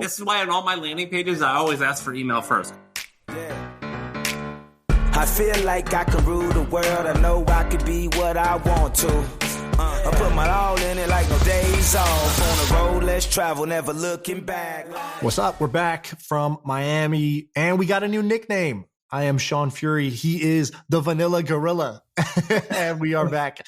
This is why on all my landing pages, I always ask for email first. I feel like I can rule the world. I know I could be what I want to. I put my all in it like no days off. On the road, let's travel, never looking back. What's up? We're back from Miami, and we got a new nickname. I am Shaan Fury. He is the Vanilla Gorilla. And we are back.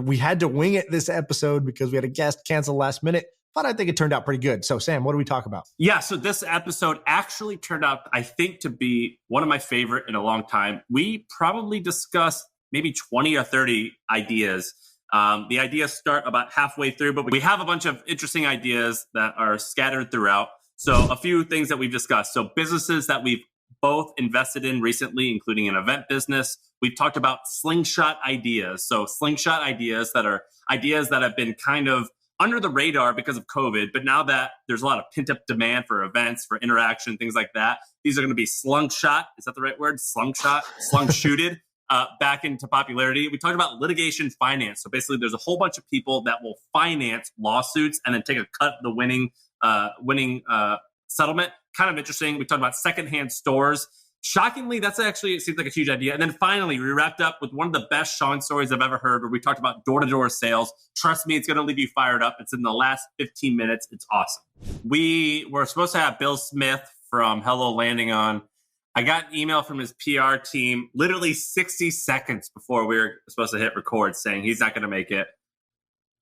We had to wing it this episode because we had a guest cancel last minute, but I think it turned out pretty good. So, Sam, what do we talk about? Yeah, so this episode actually turned out, I think, to be one of my favorite in a long time. We probably discussed maybe 20 or 30 ideas. The ideas start about halfway through, but we have a bunch of interesting ideas that are scattered throughout. So a few things that we've discussed. So businesses that we've both invested in recently, including an event business. We've talked about slingshot ideas. So slingshot ideas that are ideas that have been kind of under the radar because of COVID. But now that there's a lot of pent-up demand for events, for interaction, things like that, these are going to be slungshot. Is that the right word? Slungshot? Slung-shooted. Back into popularity. We talked about litigation finance. So basically there's a whole bunch of people that will finance lawsuits and then take a cut of the winning settlement. Kind of interesting. We talked about secondhand stores. Shockingly, that's actually, it seems like a huge idea. And then finally, we wrapped up with one of the best Shaan stories I've ever heard, where we talked about door-to-door sales. Trust me, it's going to leave you fired up. It's in the last 15 minutes. It's awesome. We were supposed to have Bill Smith from Hello Landing on. I got an email from his PR team literally 60 seconds before we were supposed to hit record saying he's not going to make it.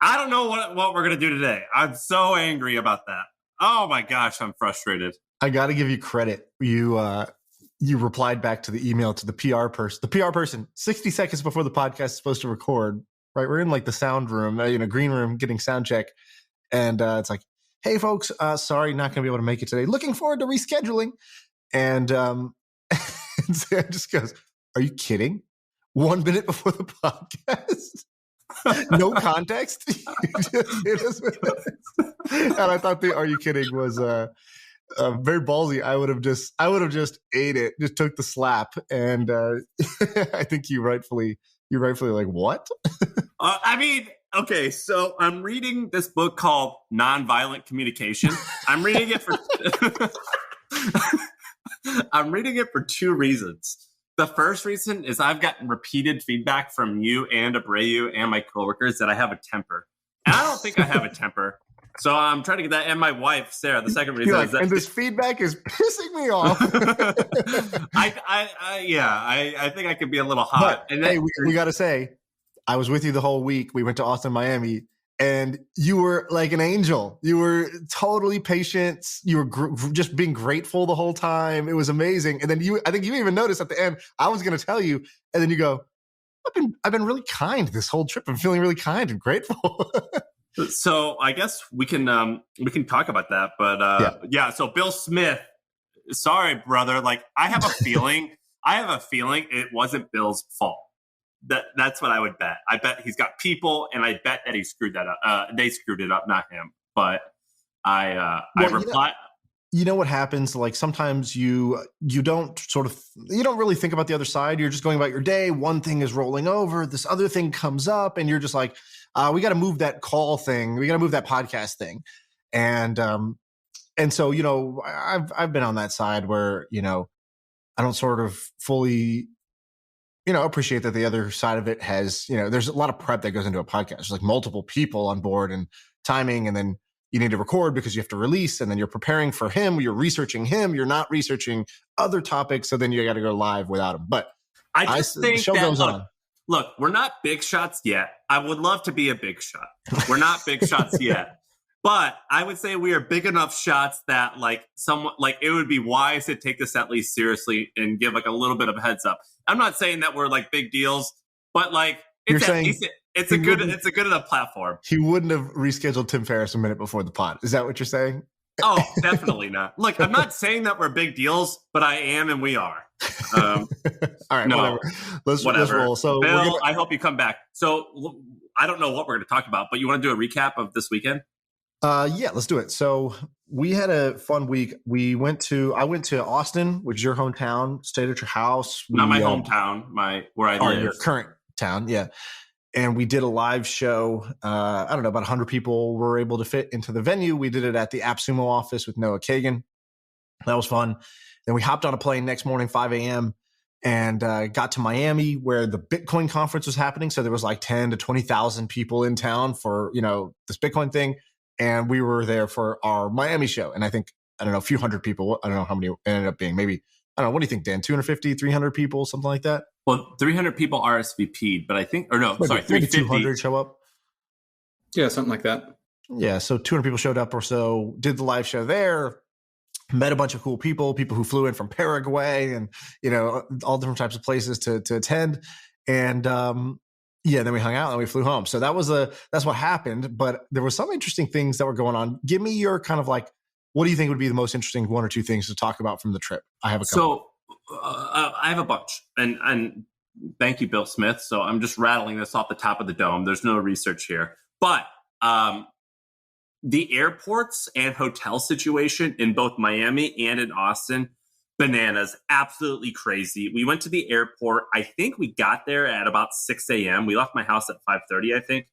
I don't know what we're going to do today. I'm so angry about that. Oh my gosh, I'm frustrated. I got to give you credit. You replied back to the email to the PR person. The PR person, 60 seconds before the podcast is supposed to record, right? We're in like the sound room, green room, getting sound check. And it's like, hey folks, sorry, not going to be able to make it today. Looking forward to rescheduling. And Sam just goes, are you kidding? 1 minute before the podcast? No context? And I thought the are you kidding was very ballsy. I would have just ate it, just took the slap. And I think you rightfully like, what? Okay, so I'm reading this book called Nonviolent Communication. I'm reading it for I'm reading it for two reasons. The first reason is I've gotten repeated feedback from you and Abreu and my coworkers that I have a temper. And I don't think I have a temper. So I'm trying to get that. And my wife, Sarah, the second reason is that... And this feedback is pissing me off. I think I could be a little hot. But, and then, we got to say, I was with you the whole week. We went to Austin, Miami. And you were like an angel. You were totally patient. You were just being grateful the whole time. It was amazing. And then I think you even noticed at the end, I was going to tell you, and then you go, I've been really kind this whole trip. I'm feeling really kind and grateful. So I guess we can talk about that. But yeah. So Bill Smith, sorry, brother. Like I have a feeling it wasn't Bill's fault. That's what I would bet. I bet he's got people, and I bet that he screwed that up. They screwed it up, not him. But I reply. You know what happens? Like sometimes you don't really think about the other side. You're just going about your day. One thing is rolling over. This other thing comes up, and you're just like, we got to move that call thing. We got to move that podcast thing. And so I've been on that side where I don't sort of fully. Appreciate that the other side of it has, there's a lot of prep that goes into a podcast. There's like multiple people on board and timing, and then you need to record because you have to release, and then you're preparing for him, you're researching him, you're not researching other topics, so then you got to go live without him. But I just think the show goes on. Look, we're not big shots yet. I would love to be a big shot. We're not big shots yet. But I would say we are big enough shots that it would be wise to take this at least seriously and give like a little bit of a heads up. I'm not saying that we're like big deals, but like it's a good enough platform. He wouldn't have rescheduled Tim Ferriss a minute before the pod. Is that what you're saying? Oh, definitely not. Look, I'm not saying that we're big deals, but I am and we are. All right, no, whatever. Let's roll. So Bill, I hope you come back. So I don't know what we're going to talk about, but you want to do a recap of this weekend? Yeah, let's do it. So we had a fun week. I went to Austin, which is your hometown, stayed at your house. Not my hometown, where I live. Your current town, yeah. and we did a live show. I don't know, about 100 people were able to fit into the venue. We did it at the AppSumo office with Noah Kagan. That was fun. Then we hopped on a plane next morning, 5 a.m., and got to Miami where the Bitcoin conference was happening. So there was like 10 to 20,000 people in town for, this Bitcoin thing. And we were there for our Miami show. And I think, I don't know, a few hundred people. I don't know how many it ended up being. Maybe, I don't know. What do you think, Dan? 250, 300 people, something like that? Well, 300 people RSVP'd, but I think, or no, maybe, sorry, 350. 200 show up. Yeah, something like that. Yeah, so 200 people showed up or so, did the live show there, met a bunch of cool people who flew in from Paraguay and, all different types of places to attend. And then we hung out and we flew home. So that's what happened. But there were some interesting things that were going on. Give me your kind of like, what do you think would be the most interesting one or two things to talk about from the trip? I have a couple. So I have a bunch. And thank you, Bill Smith. So I'm just rattling this off the top of the dome. There's no research here. But the airports and hotel situation in both Miami and in Austin, bananas, absolutely crazy. We went to the airport. I think we got there at about 6 a.m. We left my house at 5:30, I think.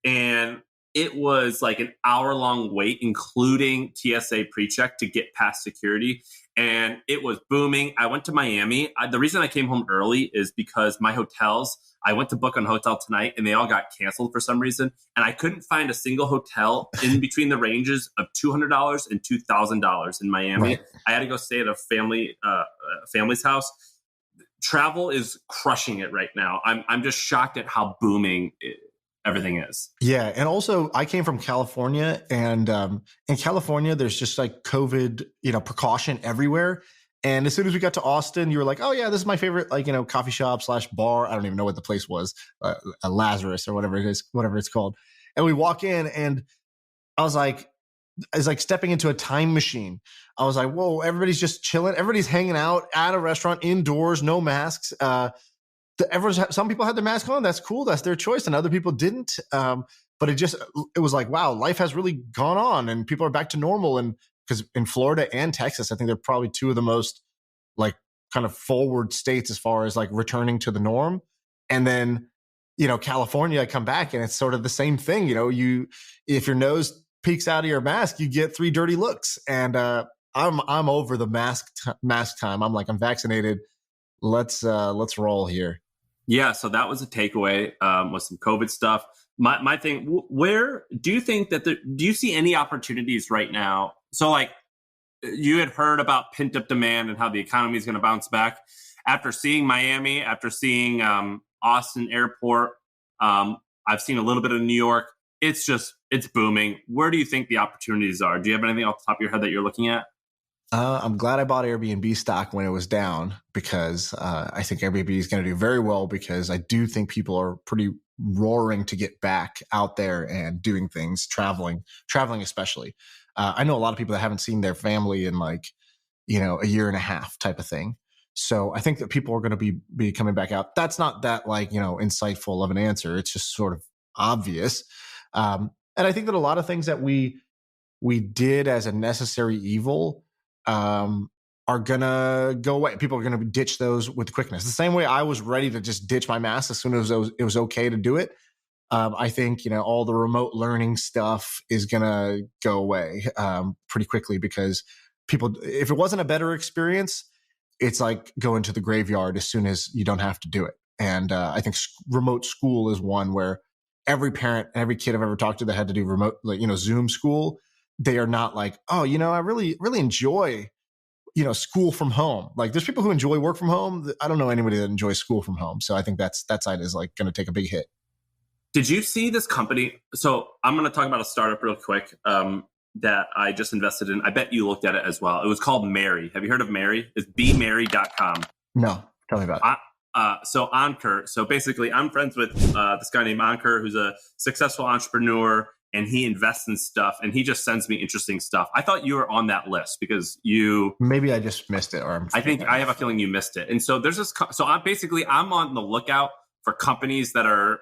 And it was like an hour-long wait, including TSA pre-check to get past security. And it was booming. I went to Miami. The reason I came home early is because my hotels, I went to book on a hotel tonight and they all got canceled for some reason. And I couldn't find a single hotel in between the ranges of $200 and $2,000 in Miami. Right. I had to go stay at a family's house. Travel is crushing it right now. I'm just shocked at how booming everything is. Yeah. And also I came from California, and in California, there's just like COVID, precaution everywhere. And as soon as we got to Austin, you were like, oh yeah, this is my favorite, coffee shop / bar. I don't even know what the place was, a Lazarus or whatever it's called. And we walk in and I was like, it's like stepping into a time machine. I was like, whoa, everybody's just chilling. Everybody's hanging out at a restaurant indoors, no masks. Some people had their mask on. That's cool. That's their choice. And other people didn't. But it was like, wow, life has really gone on and people are back to normal. And because in Florida and Texas, I think they're probably two of the most like kind of forward states as far as like returning to the norm. And then, California, I come back and it's sort of the same thing. If your nose peeks out of your mask, you get 3 dirty looks. And I'm over the mask time. I'm like, I'm vaccinated. Let's roll here. Yeah, so that was a takeaway with some COVID stuff. My thing, where do you think that do you see any opportunities right now? So like you had heard about pent up demand and how the economy is going to bounce back. After seeing Miami, after seeing Austin Airport, I've seen a little bit of New York. It's booming. Where do you think the opportunities are? Do you have anything off the top of your head that you're looking at? I'm glad I bought Airbnb stock when it was down, because I think Airbnb is going to do very well, because I do think people are pretty roaring to get back out there and doing things, traveling especially. I know a lot of people that haven't seen their family in a year and a half type of thing. So I think that people are going to be coming back out. That's not that insightful of an answer. It's just sort of obvious. And I think that a lot of things that we did as a necessary evil are gonna go away. People are gonna ditch those with quickness. The same way I was ready to just ditch my mask as soon as it was okay to do it. I think all the remote learning stuff is gonna go away pretty quickly, because people, if it wasn't a better experience, it's like going to the graveyard as soon as you don't have to do it. And I think remote school is one where every parent, every kid I've ever talked to that had to do remote, Zoom school, they are not like, oh, I really, really enjoy, school from home. Like there's people who enjoy work from home. I don't know anybody that enjoys school from home. So I think that side is like going to take a big hit. Did you see this company? So I'm going to talk about a startup real quick that I just invested in. I bet you looked at it as well. It was called Mary. Have you heard of Mary? It's bmary.com. No, tell me about it. So Ankur. So basically I'm friends with this guy named Ankur, who's a successful entrepreneur, and he invests in stuff and he just sends me interesting stuff. I thought you were on that list because maybe I just missed it, or I have a feeling you missed it. And so there's this, so I'm on the lookout for companies that are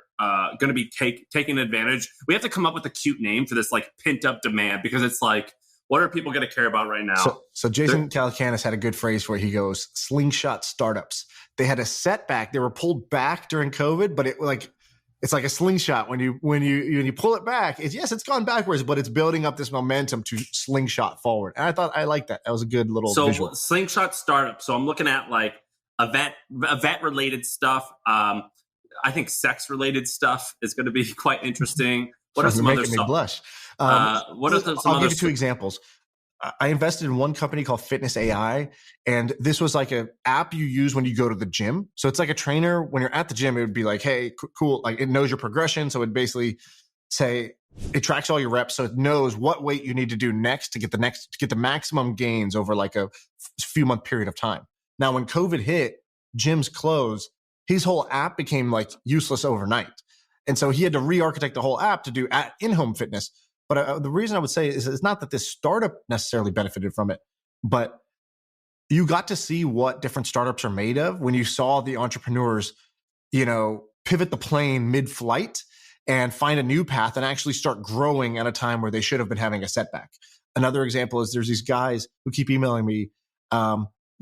going to be taking advantage. We have to come up with a cute name for this like pent up demand, because it's like, what are people going to care about right now? So Jason Calacanis had a good phrase where he goes, slingshot startups. They had a setback. They were pulled back during COVID, but It's like a slingshot when you pull it back. It's gone backwards, but it's building up this momentum to slingshot forward. And I thought I liked that. That was a good little visual. Slingshot startup. So I'm looking at like event related stuff. I think sex related stuff is going to be quite interesting. What are some other stuff? Blush. What are some I'll other give you two examples. I invested in one company called Fitness AI, and this was like an app you use when you go to the gym. So it's like a trainer. When you're at the gym, it would be like, hey, cool. Like it knows your progression. So it basically say it tracks all your reps. So it knows what weight you need to do next to get the maximum gains over like a few month period of time. Now, when COVID hit, gyms closed, his whole app became like useless overnight. And so he had to re-architect the whole app to do in-home fitness. But the reason I would say is it's not that this startup necessarily benefited from it, but you got to see what different startups are made of when you saw the entrepreneurs, pivot the plane mid-flight and find a new path and actually start growing at a time where they should have been having a setback. Another example is there's these guys who keep emailing me,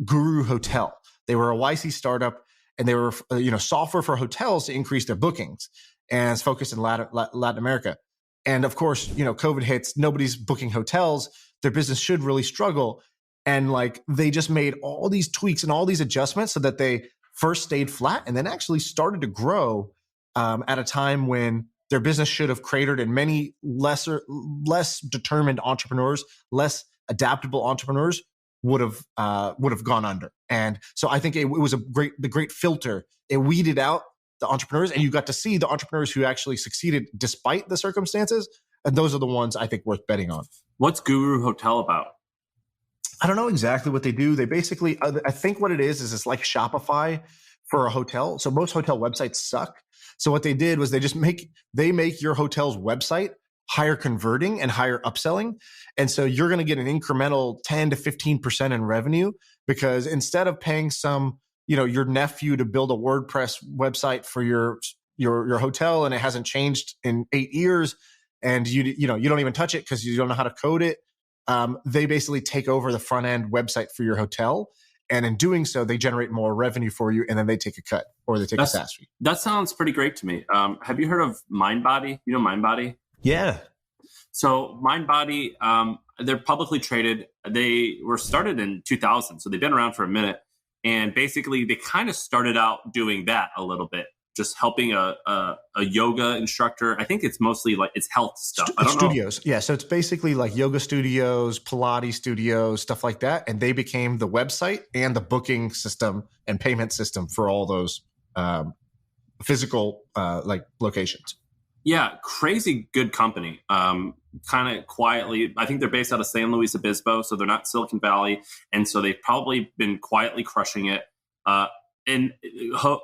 Guru Hotel. They were a YC startup and they were, software for hotels to increase their bookings, and it's focused in Latin America. And of course, COVID hits, nobody's booking hotels. Their business should really struggle. And like, they just made all these tweaks and all these adjustments so that they first stayed flat and then actually started to grow at a time when their business should have cratered, and many less determined entrepreneurs, less adaptable entrepreneurs would have gone under. And so I think it was the great filter. It weeded out the entrepreneurs, and you got to see the entrepreneurs who actually succeeded despite the circumstances. And those are the ones I think worth betting on. What's Guru Hotel about? I don't know exactly what they do. They basically, I think what it is it's like Shopify for a hotel. So most hotel websites suck. So what they did was they make your hotel's website higher converting and higher upselling. And so you're going to get an incremental 10 to 15% in revenue, because instead of paying your nephew to build a WordPress website for your hotel and it hasn't changed in 8 years, and you don't even touch it because you don't know how to code it. They basically take over the front end website for your hotel, and in doing so, they generate more revenue for you, and then they take a cut or they take a SaaS fee. That sounds pretty great to me. Have you heard of MindBody? You know MindBody? Yeah. So MindBody, they're publicly traded. They were started in 2000, so they've been around for a minute. And basically, they kind of started out doing that a little bit, just helping a yoga instructor. I think it's mostly like it's health stuff. I don't studios. Yeah. So it's basically like yoga studios, Pilates studios, stuff like that. And they became the website and the booking system and payment system for all those physical locations. Yeah. Crazy good company. Kind of quietly, I think they're based out of San Luis Obispo, so they're not Silicon Valley. And so they've probably been quietly crushing it. And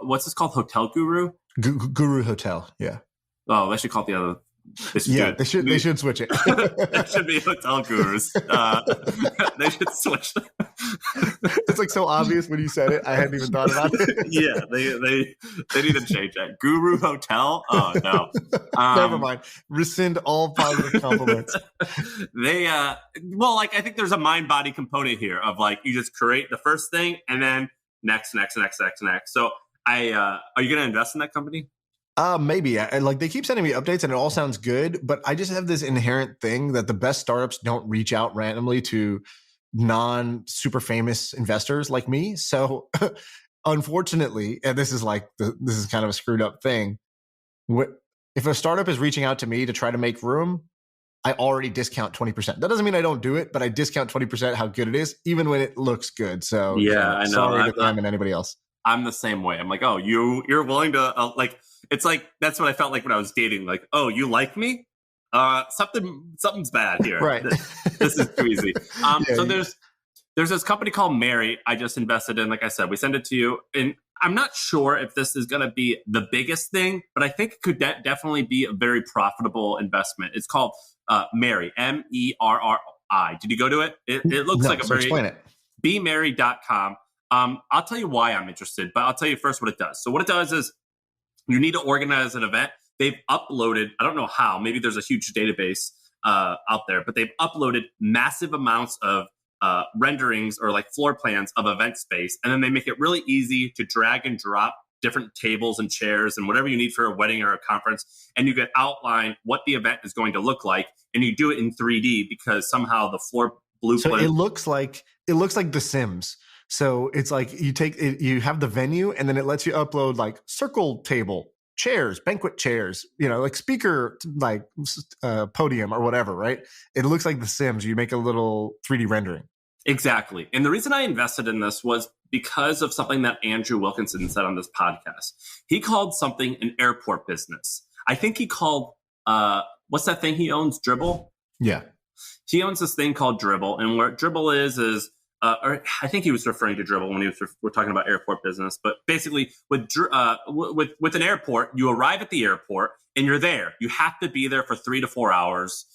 what's this called? Hotel Guru? Guru Hotel. Yeah. Oh, they should call it the other. They should switch it. It should be Hotel Gurus. They should switch. It's like so obvious when you said it. I hadn't even thought about it. Yeah, they need to change that. Guru Hotel? Oh no. Never mind. Rescind all positive compliments. I think there's a mind body component here of like you just create the first thing and then next. So are you going to invest in that company? Maybe. Like they keep sending me updates and it all sounds good, but I just have this inherent thing that the best startups don't reach out randomly to non-super famous investors like me. So unfortunately, and this is kind of a screwed up thing. If a startup is reaching out to me to try to make room, I already discount 20%. That doesn't mean I don't do it, but I discount 20% how good it is, even when it looks good. So yeah, I know. Sorry to them and anybody else. I'm the same way. I'm like, oh, you're willing to it's like, that's what I felt like when I was dating. Like, oh, you like me? Something's bad here. Right. This is too easy. So there's this company called Mary I just invested in. Like I said, we send it to you. And I'm not sure if this is going to be the biggest thing, but I think it could definitely be a very profitable investment. It's called Mary, MERRI. Did you go to it? It looks like a very... Explain it. BeMary.com. I'll tell you why I'm interested, but I'll tell you first what it does. So what it does is you need to organize an event. They've uploaded, I don't know how, maybe there's a huge database out there, but they've uploaded massive amounts of renderings or like floor plans of event space. And then they make it really easy to drag and drop different tables and chairs and whatever you need for a wedding or a conference. And you can outline what the event is going to look like. And you do it in 3D because somehow the floor blueprint. So it looks like The Sims. So it's like you have the venue, and then it lets you upload like circle table, chairs, banquet chairs, like speaker, like podium or whatever, right? It looks like The Sims. You make a little 3D rendering. Exactly. And the reason I invested in this was because of something that Andrew Wilkinson said on this podcast. He called something an airport business. I think he called, what's that thing he owns? Dribble? Yeah. He owns this thing called Dribble. And what Dribble is or I think he was referring to Dribble when we're talking about airport business. But basically, with an airport, you arrive at the airport and you're there. You have to be there for 3 to 4 hours.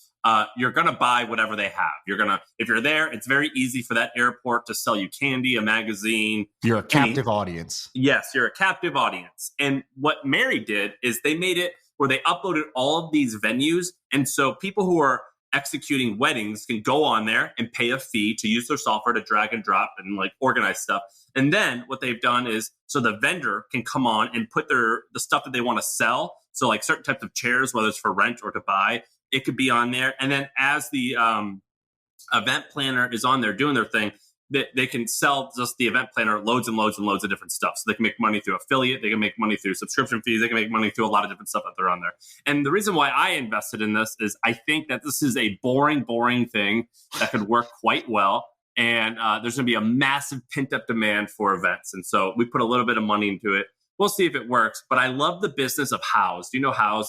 You're going to buy whatever they have. If you're there, it's very easy for that airport to sell you candy, a magazine. You're a captive audience. Yes, you're a captive audience. And what Mary did is they made it where they uploaded all of these venues. And so people who are executing weddings can go on there and pay a fee to use their software to drag and drop and like organize stuff. And then what they've done is so the vendor can come on and put the stuff that they want to sell. So like certain types of chairs, whether it's for rent or to buy, it could be on there. And then as the event planner is on there doing their thing, they can sell just the event planner loads and loads and loads of different stuff. So they can make money through affiliate. They can make money through subscription fees. They can make money through a lot of different stuff that they're on there. And the reason why I invested in this is I think that this is a boring thing that could work quite well. And there's going to be a massive pent up demand for events. And so we put a little bit of money into it. We'll see if it works. But I love the business of Houzz. Do you know Houzz?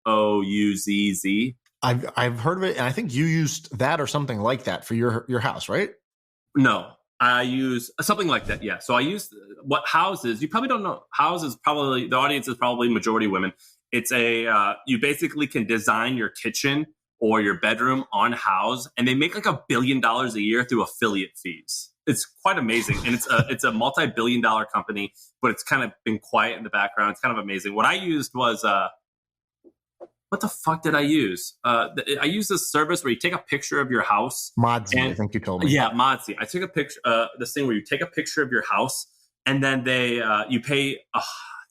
Houzz? I've heard of it, and I think you used that or something like that for your house, right? No, I use something like that. Yeah. So I use what Houzz is. You probably don't know. Houzz is probably, the audience is probably majority women. It's you basically can design your kitchen or your bedroom on Houzz, and they make like $1 billion a year through affiliate fees. It's quite amazing. And it's a multi-billion-dollar company, but it's kind of been quiet in the background. It's kind of amazing. What I used was, what the fuck did I use? I used this service where you take a picture of your house. Modsy, I think you told me. Yeah, Modsy. I took a picture, this thing where you take a picture of your house, and then you pay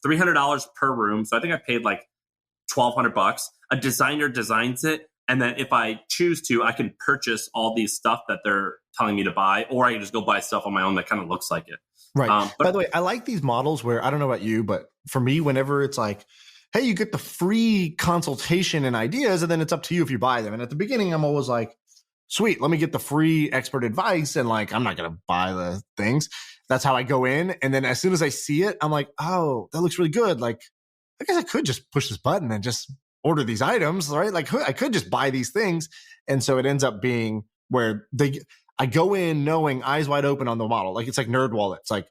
$300 per room. So I think I paid like $1,200. A designer designs it, and then if I choose to, I can purchase all these stuff that they're telling me to buy, or I can just go buy stuff on my own that kind of looks like it. Right. By the way, I like these models where, I don't know about you, but for me, whenever it's like, hey, you get the free consultation and ideas, and then it's up to you if you buy them. And at the beginning, I'm always like, sweet, let me get the free expert advice. And like, I'm not going to buy the things. That's how I go in. And then as soon as I see it, I'm like, oh, that looks really good. Like, I guess I could just push this button and just order these items, right? Like I could just buy these things. And so it ends up being where I go in knowing eyes wide open on the model. Like it's like NerdWallet. It's like,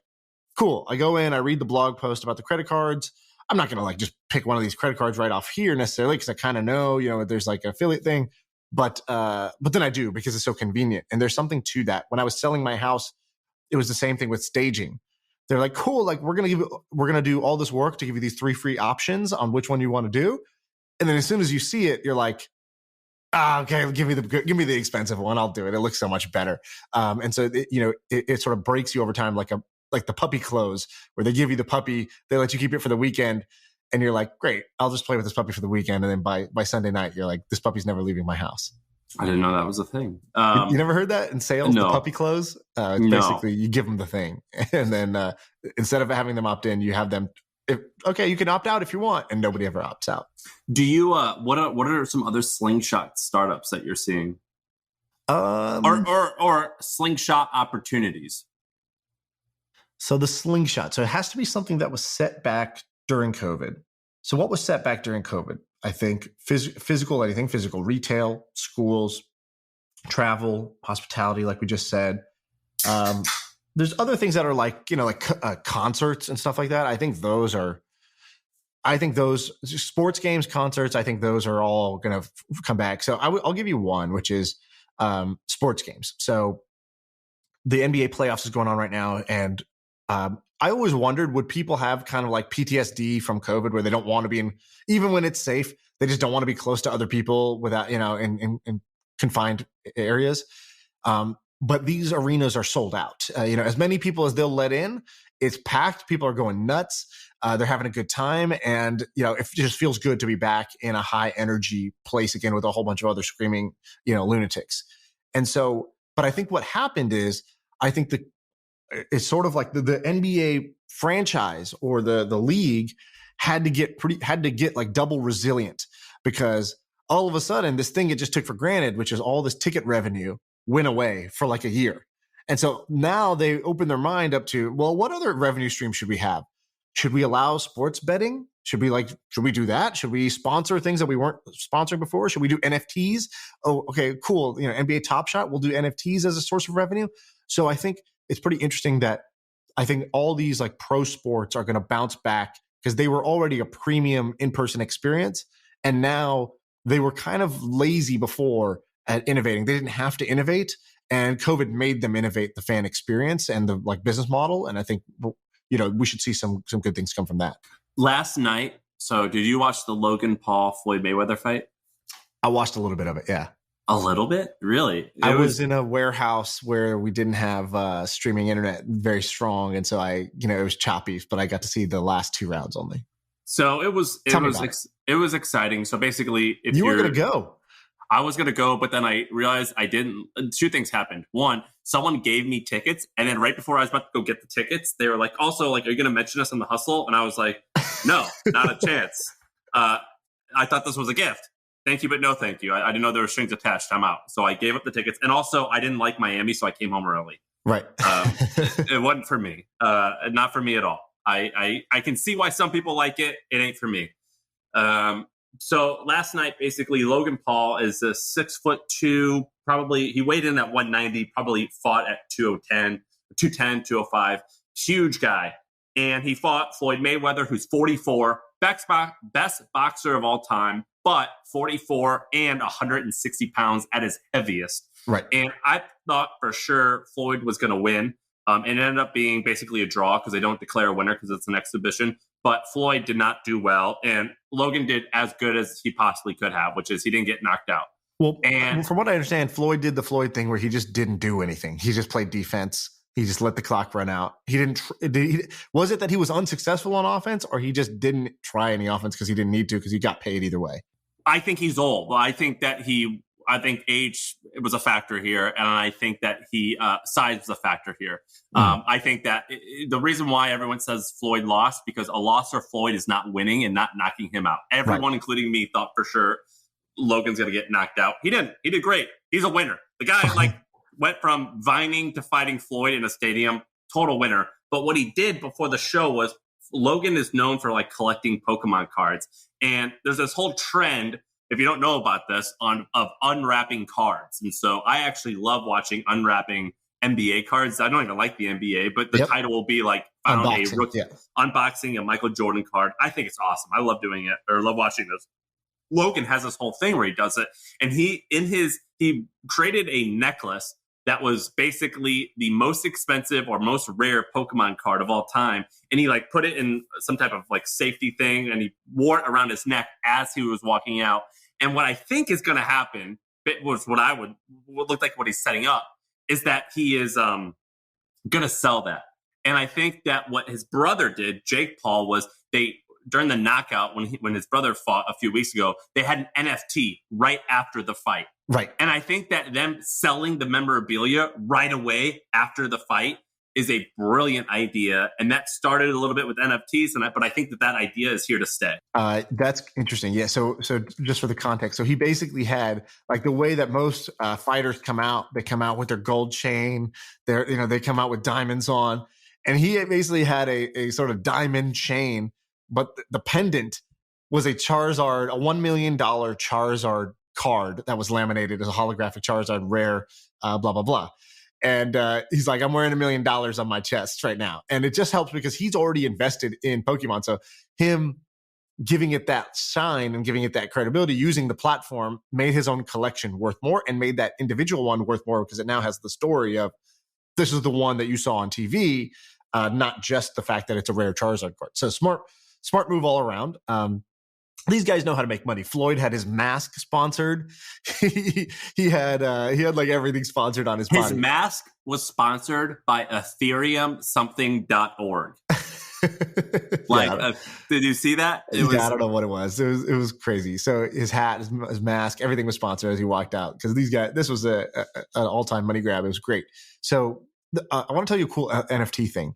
cool. I go in, I read the blog post about the credit cards. I'm not going to like just pick one of these credit cards right off here necessarily because I kind of know, there's like an affiliate thing, but then I do because it's so convenient. And there's something to that. When I was selling my house, it was the same thing with staging. They're like, cool, like we're going to do all this work to give you these 3 free options on which one you want to do. And then as soon as you see it, you're like, okay, give me the expensive one. I'll do it. It looks so much better. And so, it sort of breaks you over time like the puppy clothes where they give you the puppy, they let you keep it for the weekend. And you're like, great, I'll just play with this puppy for the weekend. And then by Sunday night, you're like, this puppy's never leaving my house. I didn't know that was a thing. You never heard that in sales? No. The puppy clothes? No. Basically, you give them the thing. And then instead of having them opt in, you have them, you can opt out if you want. And nobody ever opts out. Do you, what are some other slingshot startups that you're seeing? Or slingshot opportunities? So the slingshot. So it has to be something that was set back during COVID. So what was set back during COVID? I think physical, anything physical, retail, schools, travel, hospitality, like we just said. There's other things that are like concerts and stuff like that. I think those sports games, concerts, I think those are all going to come back. So I'll give you one, which is sports games. So the NBA playoffs is going on right now. And I always wondered, would people have kind of like PTSD from COVID where they don't want to be even when it's safe, they just don't want to be close to other people without, in confined areas. But these arenas are sold out. As many people as they'll let in, it's packed. People are going nuts. They're having a good time. And, it just feels good to be back in a high energy place again with a whole bunch of other screaming, lunatics. And so, but I think what happened is, I think it's sort of like the NBA franchise or the league had to get like double resilient, because all of a sudden this thing it just took for granted, which is all this ticket revenue, went away for like a year. And so now they open their mind up to, well, what other revenue stream should we have? Should we allow sports betting? Should we do that? Should we sponsor things that we weren't sponsoring before? Should we do NFTs? Oh, okay, cool. NBA Top Shot, we'll do NFTs as a source of revenue. So I think it's pretty interesting that I think all these like pro sports are going to bounce back, because they were already a premium in-person experience. And now they were kind of lazy before at innovating. They didn't have to innovate, and COVID made them innovate the fan experience and the like business model. And I think, we should see some good things come from that. Last night, so did you watch the Logan Paul Floyd Mayweather fight? I watched a little bit of it, yeah. A little bit? Really? I was in a warehouse where we didn't have streaming internet very strong. And so it was choppy, but I got to see the last 2 rounds only. So it was exciting. So basically, if you were going to go. I was going to go, but then I realized I didn't. 2 things happened. One, someone gave me tickets. And then right before I was about to go get the tickets, they were like, also, like, are you going to mention us on the hustle? And I was like, no, not a chance. I thought this was a gift. Thank you, but no thank you. I didn't know there were strings attached. I'm out. So I gave up the tickets. And also, I didn't like Miami, so I came home early. Right. It wasn't for me. Not for me at all. I can see why some people like it. It ain't for me. So last night, basically, Logan Paul is a 6'2", probably, he weighed in at 190, probably fought at 210, 205, huge guy. And he fought Floyd Mayweather, who's 44, best boxer of all time, but 44 and 160 pounds at his heaviest. Right. And I thought for sure Floyd was going to win. It ended up being basically a draw because they don't declare a winner because it's an exhibition. But Floyd did not do well, and Logan did as good as he possibly could have, which is he didn't get knocked out. Well, and from what I understand, Floyd did the Floyd thing where he just didn't do anything. He just played defense. He just let the clock run out. He didn't. Was it that he was unsuccessful on offense, or he just didn't try any offense because he didn't need to because he got paid either way? I think he's old. I think age was a factor here, and I think that size was a factor here. I think that the reason why everyone says Floyd lost, because a loss for Floyd is not winning and not knocking him out. Everyone, including me, thought for sure Logan's going to get knocked out. He didn't. He did great. He's a winner. The guy went from vining to fighting Floyd in a stadium, total winner. But what he did before the show was, Logan is known for collecting Pokemon cards, and there's this whole trend, if you don't know about this, of unwrapping cards. And so I actually love watching unwrapping NBA cards. I don't even like the NBA, but the title will be unboxing a Michael Jordan card. I think it's awesome. I love doing it, or love watching this. Logan has this whole thing where he does it, and he created a necklace that was basically the most expensive or most rare Pokemon card of all time. And he put it in some type of safety thing, and he wore it around his neck as he was walking out. And what I think is going to happen, it was what look like what he's setting up, is that he is going to sell that. And I think that what his brother did, Jake Paul, was during the knockout, when his brother fought a few weeks ago, they had an NFT right after the fight. Right. And I think that them selling the memorabilia right away after the fight is a brilliant idea. And that started a little bit with NFTs, but I think that idea is here to stay. That's interesting. Yeah. So just for the context, so he basically had the way that most fighters come out, they come out with their gold chain, they come out with diamonds on, and he basically had a sort of diamond chain, but the pendant was a Charizard, a $1 million Charizard card that was laminated as a holographic Charizard rare, blah, blah, blah. And he's like, I'm wearing $1 million on my chest right now. And it just helps because he's already invested in Pokemon. So him giving it that shine and giving it that credibility, using the platform, made his own collection worth more and made that individual one worth more because it now has the story of, this is the one that you saw on TV, not just the fact that it's a rare Charizard card. So smart move all around. These guys know how to make money. Floyd had his mask sponsored. he had everything sponsored on his body. His mask was sponsored by Ethereum something.org. Like, Yeah. did you see that? I don't know what it was. It was crazy. So his hat, his mask, everything was sponsored as he walked out because these guys. This was an all-time money grab. It was great. So I want to tell you a cool NFT thing.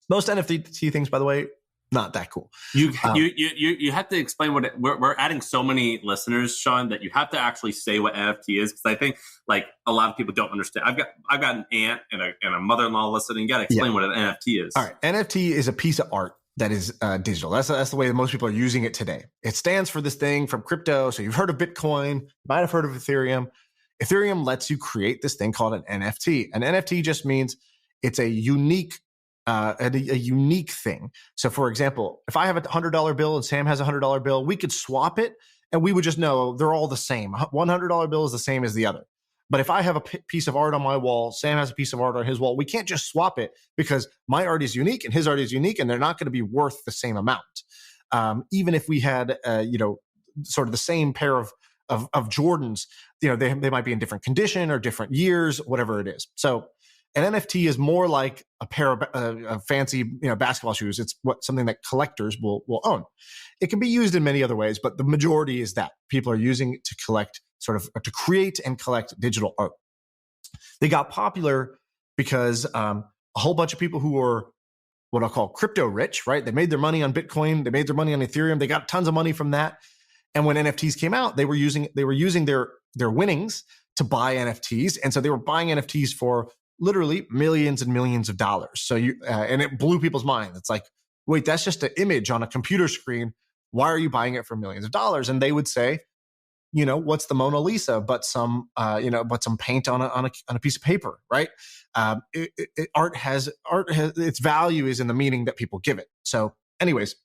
Most NFT things, by the way, not that cool. You have to explain what we're adding so many listeners, Shaan, that you have to actually say what NFT is, because I think like a lot of people don't understand. I've got an aunt and a mother-in-law listening. You got to explain what an NFT is. All right, NFT is a piece of art that is digital. That's the way that most people are using it today. It stands for this thing from crypto. So you've heard of Bitcoin, you might have heard of Ethereum. Ethereum lets you create this thing called an NFT. An NFT just means it's a unique thing. So for example, if I have a $100 bill and Sam has a $100 bill, we could swap it and we would just know they're all the same. $100 bill is the same as the other. But if I have a piece of art on my wall, Sam has a piece of art on his wall, we can't just swap it because my art is unique and his art is unique and they're not going to be worth the same amount. Even if we had, sort of the same pair of Jordans, they might be in different condition or different years, whatever it is. So an NFT is more like a pair of fancy, basketball shoes. It's something that collectors will own. It can be used in many other ways, but the majority is that people are using it to collect, to create and collect digital art. They got popular because a whole bunch of people who were what I'll call crypto rich, right? They made their money on Bitcoin. They made their money on Ethereum. They got tons of money from that. And when NFTs came out, they were using their winnings to buy NFTs, and so they were buying NFTs for literally millions and millions of dollars. So and it blew people's minds. It's like, wait, that's just an image on a computer screen. Why are you buying it for millions of dollars? And they would say, what's the Mona Lisa but some paint on a piece of paper, right? Art has its value is in the meaning that people give it. So, anyways,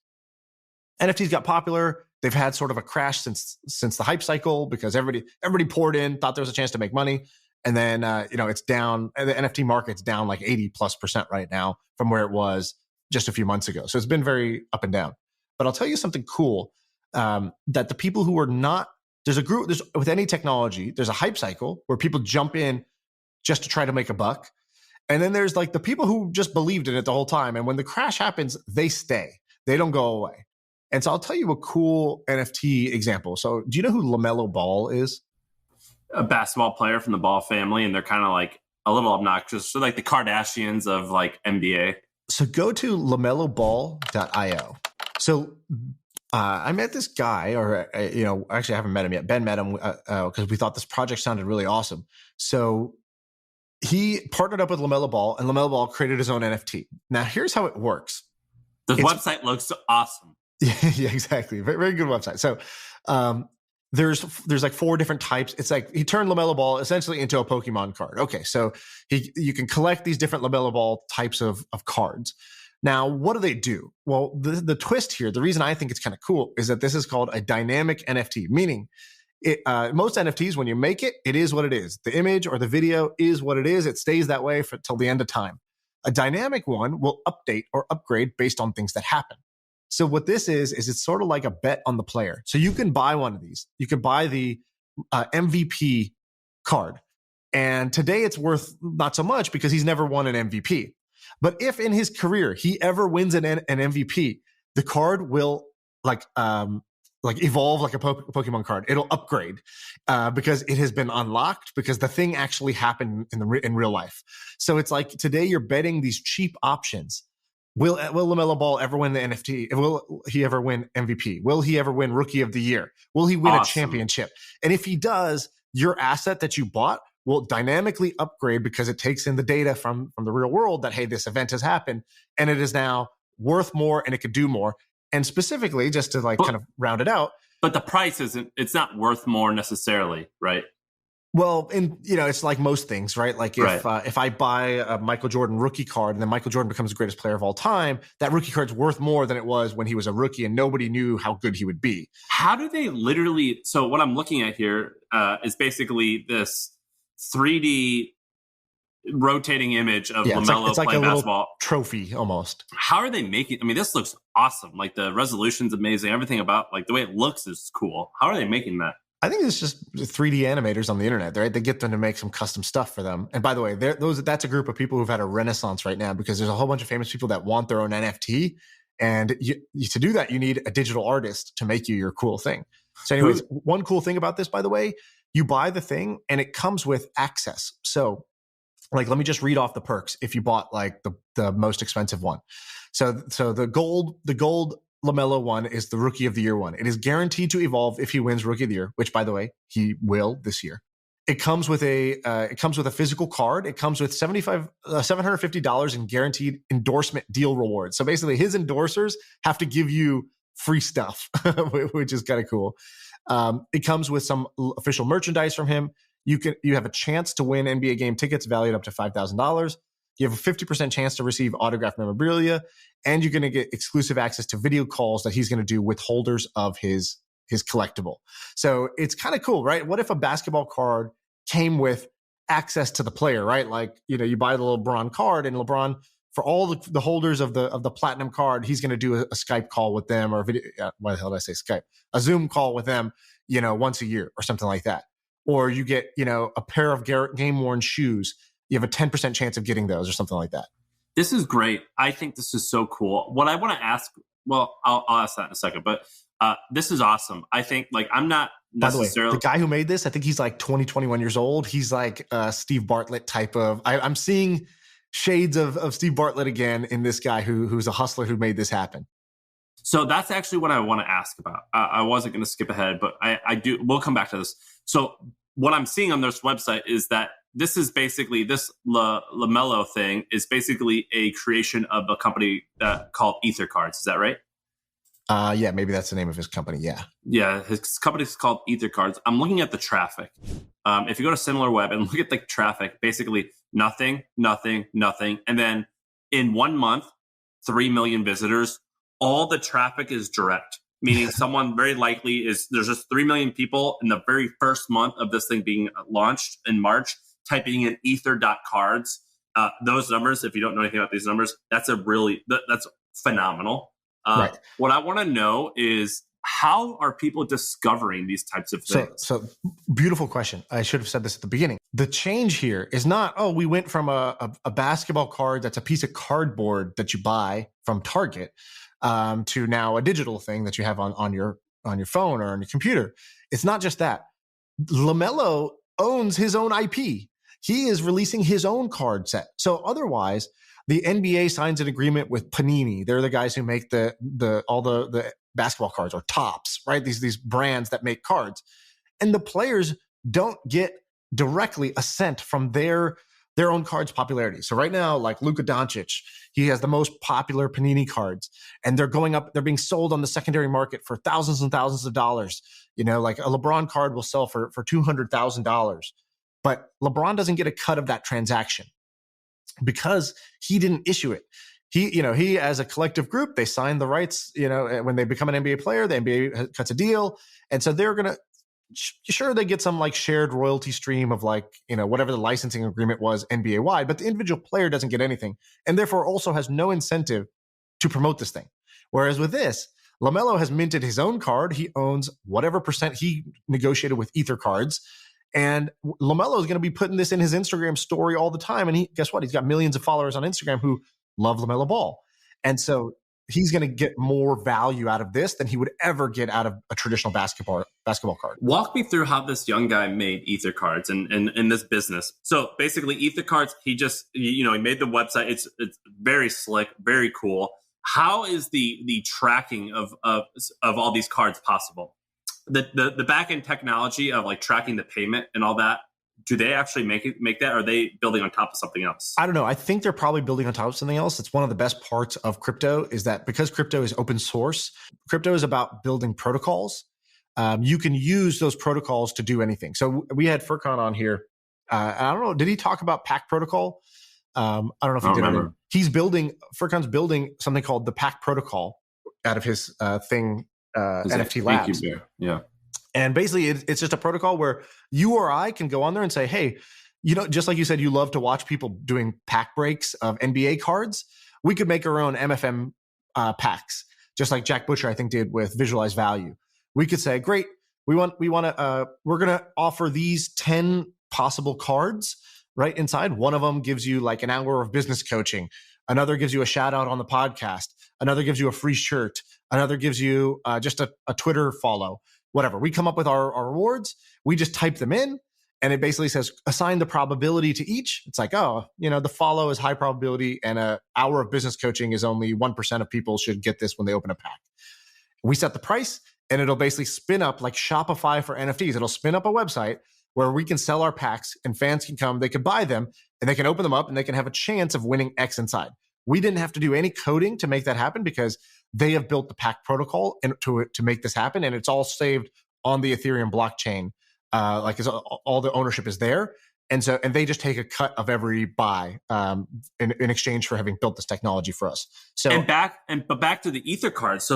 NFTs got popular. They've had sort of a crash since the hype cycle because everybody poured in, thought there was a chance to make money. And then, it's down. The NFT market's down like 80+% right now from where it was just a few months ago. So it's been very up and down. But I'll tell you something cool, that the people who are not, there's with any technology, there's a hype cycle where people jump in just to try to make a buck. And then there's like the people who just believed in it the whole time. And when the crash happens, they stay. They don't go away. And so I'll tell you a cool NFT example. So do you know who LaMelo Ball is? A basketball player from the Ball family, and they're kind of like a little obnoxious. So like the Kardashians of like NBA. So go to lamelloball.io. So I met this guy, or actually I haven't met him yet. Ben met him because we thought this project sounded really awesome. So he partnered up with LaMelo Ball, and LaMelo Ball created his own NFT. Now here's how it works. The website looks awesome. Yeah, exactly. Very, very good website. So there's like 4 different types. It's like he turned LaMelo Ball essentially into a Pokemon card. Okay, so you can collect these different LaMelo Ball types of cards. Now, what do they do? Well, the twist here, the reason I think it's kind of cool is that this is called a dynamic NFT, meaning most NFTs, when you make it, it is what it is. The image or the video is what it is. It stays that way till the end of time. A dynamic one will update or upgrade based on things that happen. So what this is it's sort of like a bet on the player. So you can buy one of these. You can buy the MVP card. And today it's worth not so much because he's never won an MVP. But if in his career he ever wins an MVP, the card will evolve like a Pokemon card. It'll upgrade because it has been unlocked because the thing actually happened in real life. So it's like today you're betting these cheap options. Will LaMelo Ball ever win the NFT? Will he ever win MVP? Will he ever win Rookie of the Year? Will he win a championship? And if he does, your asset that you bought will dynamically upgrade because it takes in the data from the real world that, hey, this event has happened and it is now worth more and it could do more. And specifically, just to kind of round it out. But the price it's not worth more necessarily, right? Well, it's like most things, right? Like if I buy a Michael Jordan rookie card and then Michael Jordan becomes the greatest player of all time, that rookie card's worth more than it was when he was a rookie and nobody knew how good he would be. How do they literally? So what I'm looking at here is basically this 3D rotating image of LaMelo playing playing basketball. Trophy almost. How are they making? I mean, this looks awesome. Like the resolution's amazing. Everything about like the way it looks is cool. How are they making that? I think it's just 3D animators on the internet, right? They get them to make some custom stuff for them. And by the way, that's a group of people who've had a renaissance right now because there's a whole bunch of famous people that want their own NFT. And to do that, you need a digital artist to make you your cool thing. So anyways, one cool thing about this, by the way, you buy the thing and it comes with access. So like, let me just read off the perks if you bought like the most expensive one. So the gold LaMelo one is the Rookie of the Year one. It is guaranteed to evolve if he wins Rookie of the Year, which by the way, he will this year. It comes with a physical card. It comes with $750 in guaranteed endorsement deal rewards. So basically his endorsers have to give you free stuff, which is kind of cool. It comes with some official merchandise from him. You have a chance to win NBA game tickets valued up to $5,000. You have a 50% chance to receive autographed memorabilia, and you're going to get exclusive access to video calls that he's going to do with holders of his collectible. So it's kind of cool, right? What if a basketball card came with access to the player, right? Like, you buy the LeBron card, and LeBron, for all the holders of the platinum card, he's going to do a Skype call with them, or a video. Why the hell did I say Skype? A Zoom call with them, once a year or something like that. Or you get, a pair of game-worn shoes. You have a 10% chance of getting those or something like that. This is great. I think this is so cool. What I want to ask, well, I'll ask that in a second, but this is awesome. I think, like, I'm not necessarily... By the way, the guy who made this, I think he's like 21 years old. He's like Steve Bartlett type of... I'm seeing shades of Steve Bartlett again in this guy who's a hustler who made this happen. So that's actually what I want to ask about. I wasn't going to skip ahead, but I do. We'll come back to this. So what I'm seeing on this website is that this is basically, this LaMelo thing is basically a creation of a company called Ether Cards. Is that right? Yeah, maybe that's the name of his company. Yeah. Yeah, his company is called Ether Cards. I'm looking at the traffic. If you go to SimilarWeb and look at the traffic, basically nothing. And then in 1 month, 3 million visitors. All the traffic is direct, meaning someone very likely there's just 3 million people in the very first month of this thing being launched in March, typing in ether.cards. Those numbers, if you don't know anything about these numbers, that's phenomenal. Right. What I want to know is, how are people discovering these types of things? So beautiful question. I should have said this at the beginning. The change here is not, we went from a basketball card that's a piece of cardboard that you buy from Target to now a digital thing that you have on your phone or on your computer. It's not just that. LaMelo owns his own IP. He is releasing his own card set. So otherwise, the NBA signs an agreement with Panini. They're the guys who make all the basketball cards, or Tops, right? These brands that make cards. And the players don't get directly a cent from their own cards' popularity. So right now, like Luka Doncic, he has the most popular Panini cards, and they're going up. They're being sold on the secondary market for thousands and thousands of dollars. Like a LeBron card will sell for $200,000, but LeBron doesn't get a cut of that transaction because he didn't issue it. He as a collective group, they sign the rights. When they become an NBA player, the NBA cuts a deal, and so they're gonna. Sure, they get some like shared royalty stream of whatever the licensing agreement was NBA wide, but the individual player doesn't get anything, and therefore also has no incentive to promote this thing. Whereas with this, LaMelo has minted his own card. He owns whatever percent he negotiated with Ether Cards, and LaMelo is going to be putting this in his Instagram story all the time. And guess what? He's got millions of followers on Instagram who love LaMelo Ball, and so he's going to get more value out of this than he would ever get out of a traditional basketball card. Walk me through how this young guy made Ether Cards and in this business. So basically, Ether Cards, he just he made the website. It's very slick, very cool. How is the tracking of all these cards possible? The back end technology of like tracking the payment and all that. Do they actually make that? Or are they building on top of something else? I don't know. I think they're probably building on top of something else. It's one of the best parts of crypto is that because crypto is open source, crypto is about building protocols. You can use those protocols to do anything. So we had Furkan on here. I don't know. Did he talk about Pack Protocol? I don't know if he did. Remember. Furkan's building something called the Pack Protocol out of his thing, his NFT Labs. Yeah. And basically, it's just a protocol where you or I can go on there and say, hey, just like you said, you love to watch people doing pack breaks of NBA cards. We could make our own MFM packs, just like Jack Butcher, I think, did with Visualize Value. We could say, great, we're going to offer these 10 possible cards right inside. One of them gives you like an hour of business coaching. Another gives you a shout out on the podcast. Another gives you a free shirt. Another gives you just a Twitter follow, whatever. We come up with our rewards. We just type them in. And it basically says, assign the probability to each. It's like, the follow is high probability and an hour of business coaching is only 1% of people should get this when they open a pack. We set the price and it'll basically spin up like Shopify for NFTs. It'll spin up a website where we can sell our packs and fans can come, they can buy them and they can open them up and they can have a chance of winning X inside. We didn't have to do any coding to make that happen because they have built the pack protocol to make this happen. And it's all saved on the Ethereum blockchain. All the ownership is there. And they just take a cut of every buy in exchange for having built this technology for us. So but back to the Ether cards.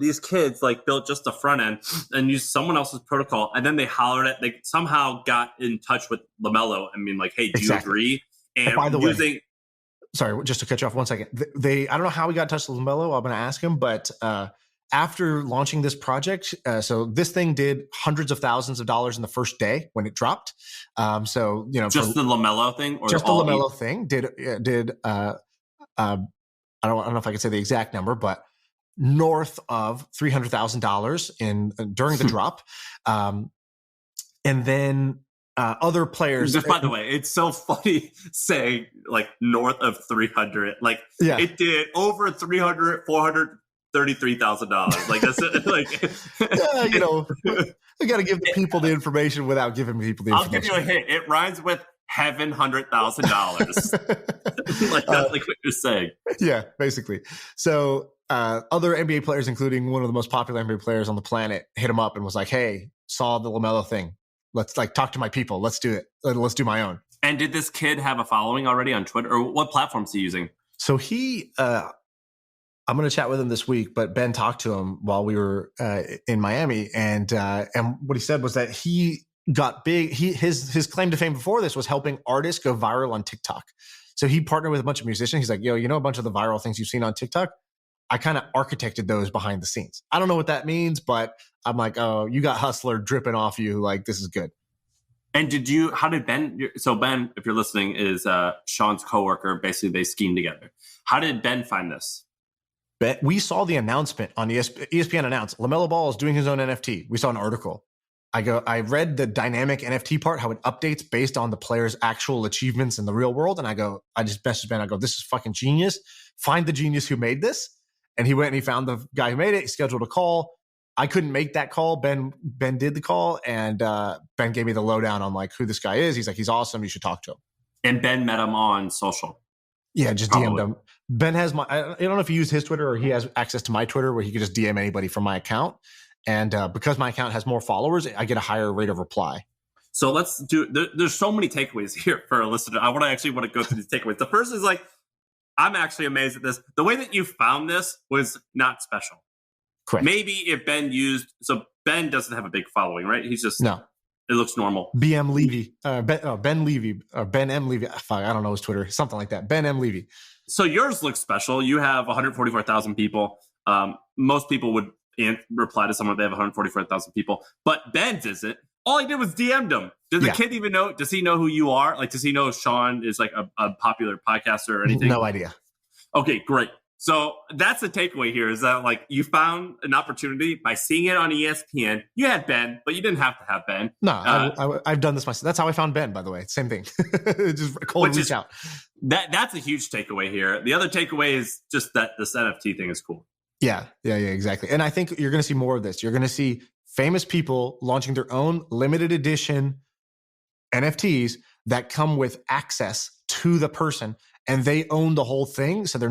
These kids like built just the front end and used someone else's protocol, and then they hollered at, they somehow got in touch with LaMelo and being like, "Hey, do you agree?" And by the way, sorry, just to cut you off 1 second. I don't know how we got in touch with LaMelo. I'm going to ask him, but after launching this project, so this thing did hundreds of thousands of dollars in the first day when it dropped. Just the LaMelo thing, or just the LaMelo thing did. I don't know if I can say the exact number, but north of $300,000 during the drop, and then other players. Just by the way, it's so funny saying like north of 300. Like it did over 300, 400. $33,000. Like that's like, I got to give the people the information without giving people the information. I'll give you a hint. It rhymes with heaven $100,000. Like that's like what you're saying. Yeah, basically. So other NBA players, including one of the most popular NBA players on the planet, hit him up and was like, "Hey, saw the LaMelo thing. Let's like talk to my people. Let's do it. Let's do my own." And did this kid have a following already on Twitter, or what platforms is he using? So he. I'm going to chat with him this week, but Ben talked to him while we were in Miami, and what he said was that he got big. His claim to fame before this was helping artists go viral on TikTok. So he partnered with a bunch of musicians. He's like, "Yo, a bunch of the viral things you've seen on TikTok, I kind of architected those behind the scenes. I don't know what that means, but I'm like, oh, you got hustler dripping off you. Like, this is good." And how did Ben, so Ben, if you're listening, is Shaan's coworker. Basically, they schemed together. How did Ben find this? We saw the announcement on ESPN announced LaMelo Ball is doing his own NFT. We saw an article. I read the dynamic NFT part, how it updates based on the player's actual achievements in the real world. And I just messaged Ben. I go, "This is fucking genius. Find the genius who made this." And he went and he found the guy who made it. He scheduled a call. I couldn't make that call. Ben did the call, and Ben gave me the lowdown on like who this guy is. He's like, "He's awesome. You should talk to him." And Ben met him on social. Yeah, just DM'd him. Ben has I don't know if he used his Twitter or he has access to my Twitter where he could just DM anybody from my account. And because my account has more followers, I get a higher rate of reply. So let's do, there's so many takeaways here for a listener. I want to go through these takeaways. The first is like, I'm actually amazed at this. The way that you found this was not special. Correct. Maybe if Ben doesn't have a big following, right? He's just, no. It looks normal. Ben Levy, Ben Levy, or Ben M. Levy. Fuck, I don't know his Twitter. Something like that. Ben M. Levy. So yours looks special. You have 144,000 people. Most people would reply to someone if they have 144,000 people. But Ben's isn't. All he did was DM'd him. Does the kid even know? Does he know who you are? Like, does he know Shaan is like a popular podcaster or anything? No idea. Okay, great. So that's the takeaway here is that like you found an opportunity by seeing it on ESPN. You had Ben, but you didn't have to have Ben. No, I've done this myself. That's how I found Ben, by the way. Same thing. Just cold reach out. That's a huge takeaway here. The other takeaway is just that this NFT thing is cool. Yeah, exactly. And I think you're going to see more of this. You're going to see famous people launching their own limited edition NFTs that come with access to the person. And they own the whole thing. So they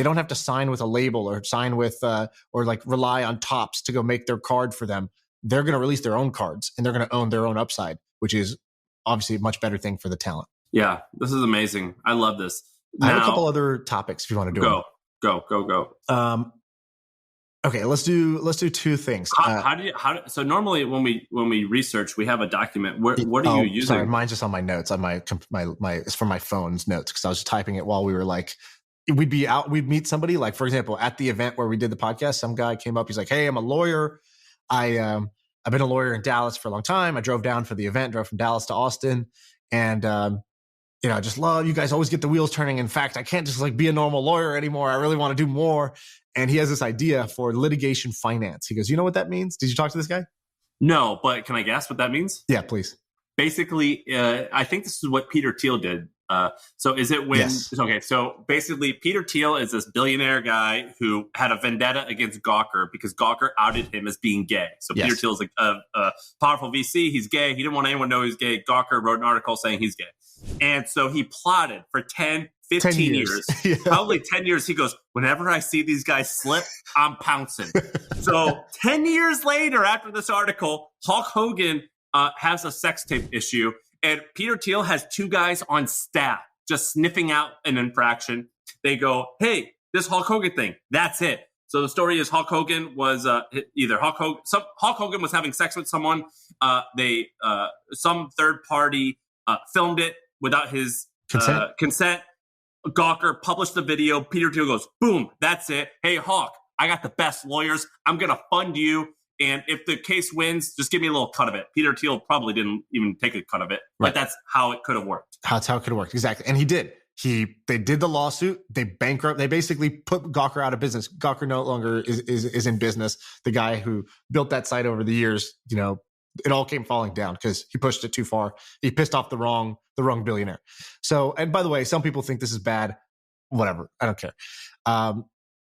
don't have to sign with a label or sign with, or like rely on Topps to go make their card for them. They're going to release their own cards and they're going to own their own upside, which is obviously a much better thing for the talent. Yeah, this is amazing. I love this. I have a couple other topics if you want to do them. Go. Okay, let's do two things. So normally when we research, we have a document. What are you using? Sorry, mine's just on my notes. On my it's from my phone's notes because I was just typing it while we were like, we'd meet somebody like, for example, at the event where we did the podcast. Some guy came up. He's like, "Hey, I'm a lawyer. I've been a lawyer in Dallas for a long time. I drove down for the event, drove from Dallas to Austin, and I just love you guys. Always get the wheels turning. In fact, I can't just like be a normal lawyer anymore. I really want to do more. And he has this idea for litigation finance. He goes, you know what that means? Did you talk to this guy? No, but can I guess what that means? Yeah, please. Basically, I think this is what Peter Thiel did. So is it when? Yes. Okay, so basically, Peter Thiel is this billionaire guy who had a vendetta against Gawker because Gawker outed him as being gay. So Yes. Peter Thiel is a powerful VC. He's gay. He didn't want anyone to know he's gay. Gawker wrote an article saying he's gay. And so he plotted for 10, 15 years. Yeah. Probably 10 years. He goes, whenever I see these guys slip, I'm pouncing. So 10 years later, after this article, Hulk Hogan has a sex tape issue. And Peter Thiel has two guys on staff just sniffing out an infraction. They go, hey, this Hulk Hogan thing, that's it. So the story is Hulk Hogan was Hulk Hogan was having sex with someone. Some third party filmed it without his consent. Gawker published the video. Peter Thiel goes, boom, that's it. Hey, Hulk, I got the best lawyers. I'm going to fund you. And if the case wins, just give me a little cut of it. Peter Thiel probably didn't even take a cut of it, Right. but that's how it could have worked. That's how it could have worked. Exactly. And he did. They did the lawsuit. They basically put Gawker out of business. Gawker no longer is in business. The guy who built that site over the years, it all came falling down because he pushed it too far. He pissed off the wrong billionaire. So, and by the way, some people think this is bad. Whatever. I don't care.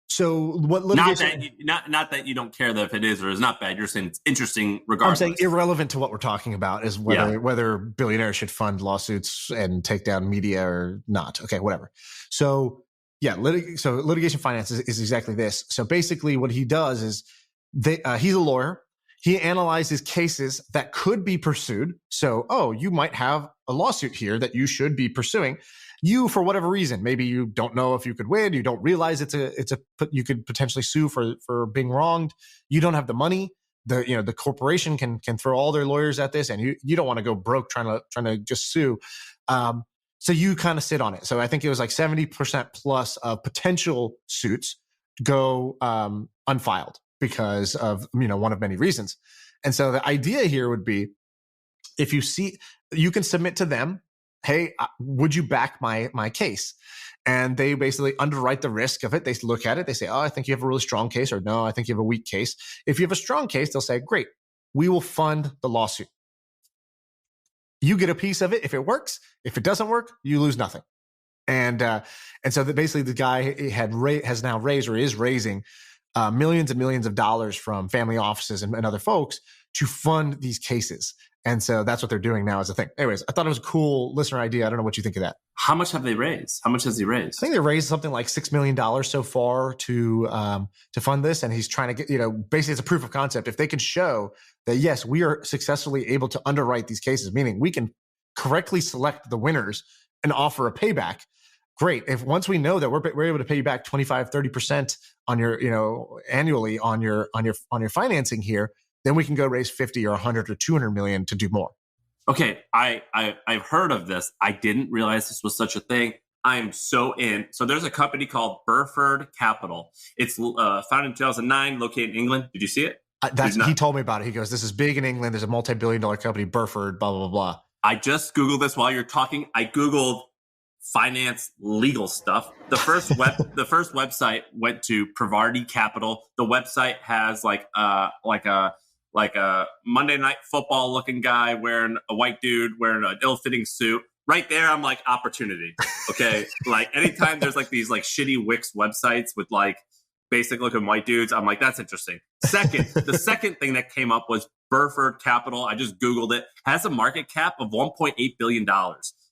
So what litigation? Not that you don't care that if it is or is not bad. You're saying it's interesting regardless. I'm saying irrelevant to what we're talking about is whether billionaires should fund lawsuits and take down media or not. Okay, whatever. So yeah, litigation finance is exactly this. So basically what he does is he's a lawyer. He analyzes cases that could be pursued. So, you might have a lawsuit here that you should be pursuing. You, for whatever reason, maybe you don't know if you could win. You don't realize you could potentially sue for being wronged. You don't have the money. The corporation can throw all their lawyers at this, and you don't want to go broke trying to just sue. So you kind of sit on it. So I think it was like 70% plus of potential suits go unfiled because of one of many reasons. And so the idea here would be, if you see, you can submit to them, hey, would you back my case? And they basically underwrite the risk of it. They look at it. They say, I think you have a really strong case, or no, I think you have a weak case. If you have a strong case, they'll say, great, we will fund the lawsuit. You get a piece of it if it works. If it doesn't work, you lose nothing. And so basically the guy has now raised or is raising millions and millions of dollars from family offices and other folks to fund these cases. And so that's what they're doing now as a thing. Anyways, I thought it was a cool listener idea. I don't know what you think of that. How much have they raised? How much has he raised? I think they raised something like $6 million so far to fund this. And he's trying to get, basically it's a proof of concept. If they can show that, yes, we are successfully able to underwrite these cases, meaning we can correctly select the winners and offer a payback. Great. If once we know that we're able to pay you back 25, 30% on your, annually on your financing here, then we can go raise 50 or 100 or 200 million to do more. Okay, I've heard of this. I didn't realize this was such a thing. I am so in. So there's a company called Burford Capital. It's founded in 2009, located in England. Did you see it? He told me about it. He goes, this is big in England. There's a multi-billion-dollar company, Burford, blah, blah, blah, blah. I just Googled this while you're talking. I Googled finance legal stuff. The first website went to Pravarti Capital. The website has like a Monday Night Football looking guy wearing a white dude wearing an ill-fitting suit. Right there, I'm like, opportunity. Okay. Like anytime there's like these like shitty Wix websites with like basic looking white dudes, I'm like, that's interesting. The second thing that came up was Burford Capital. I just Googled it. Has a market cap of $1.8 billion.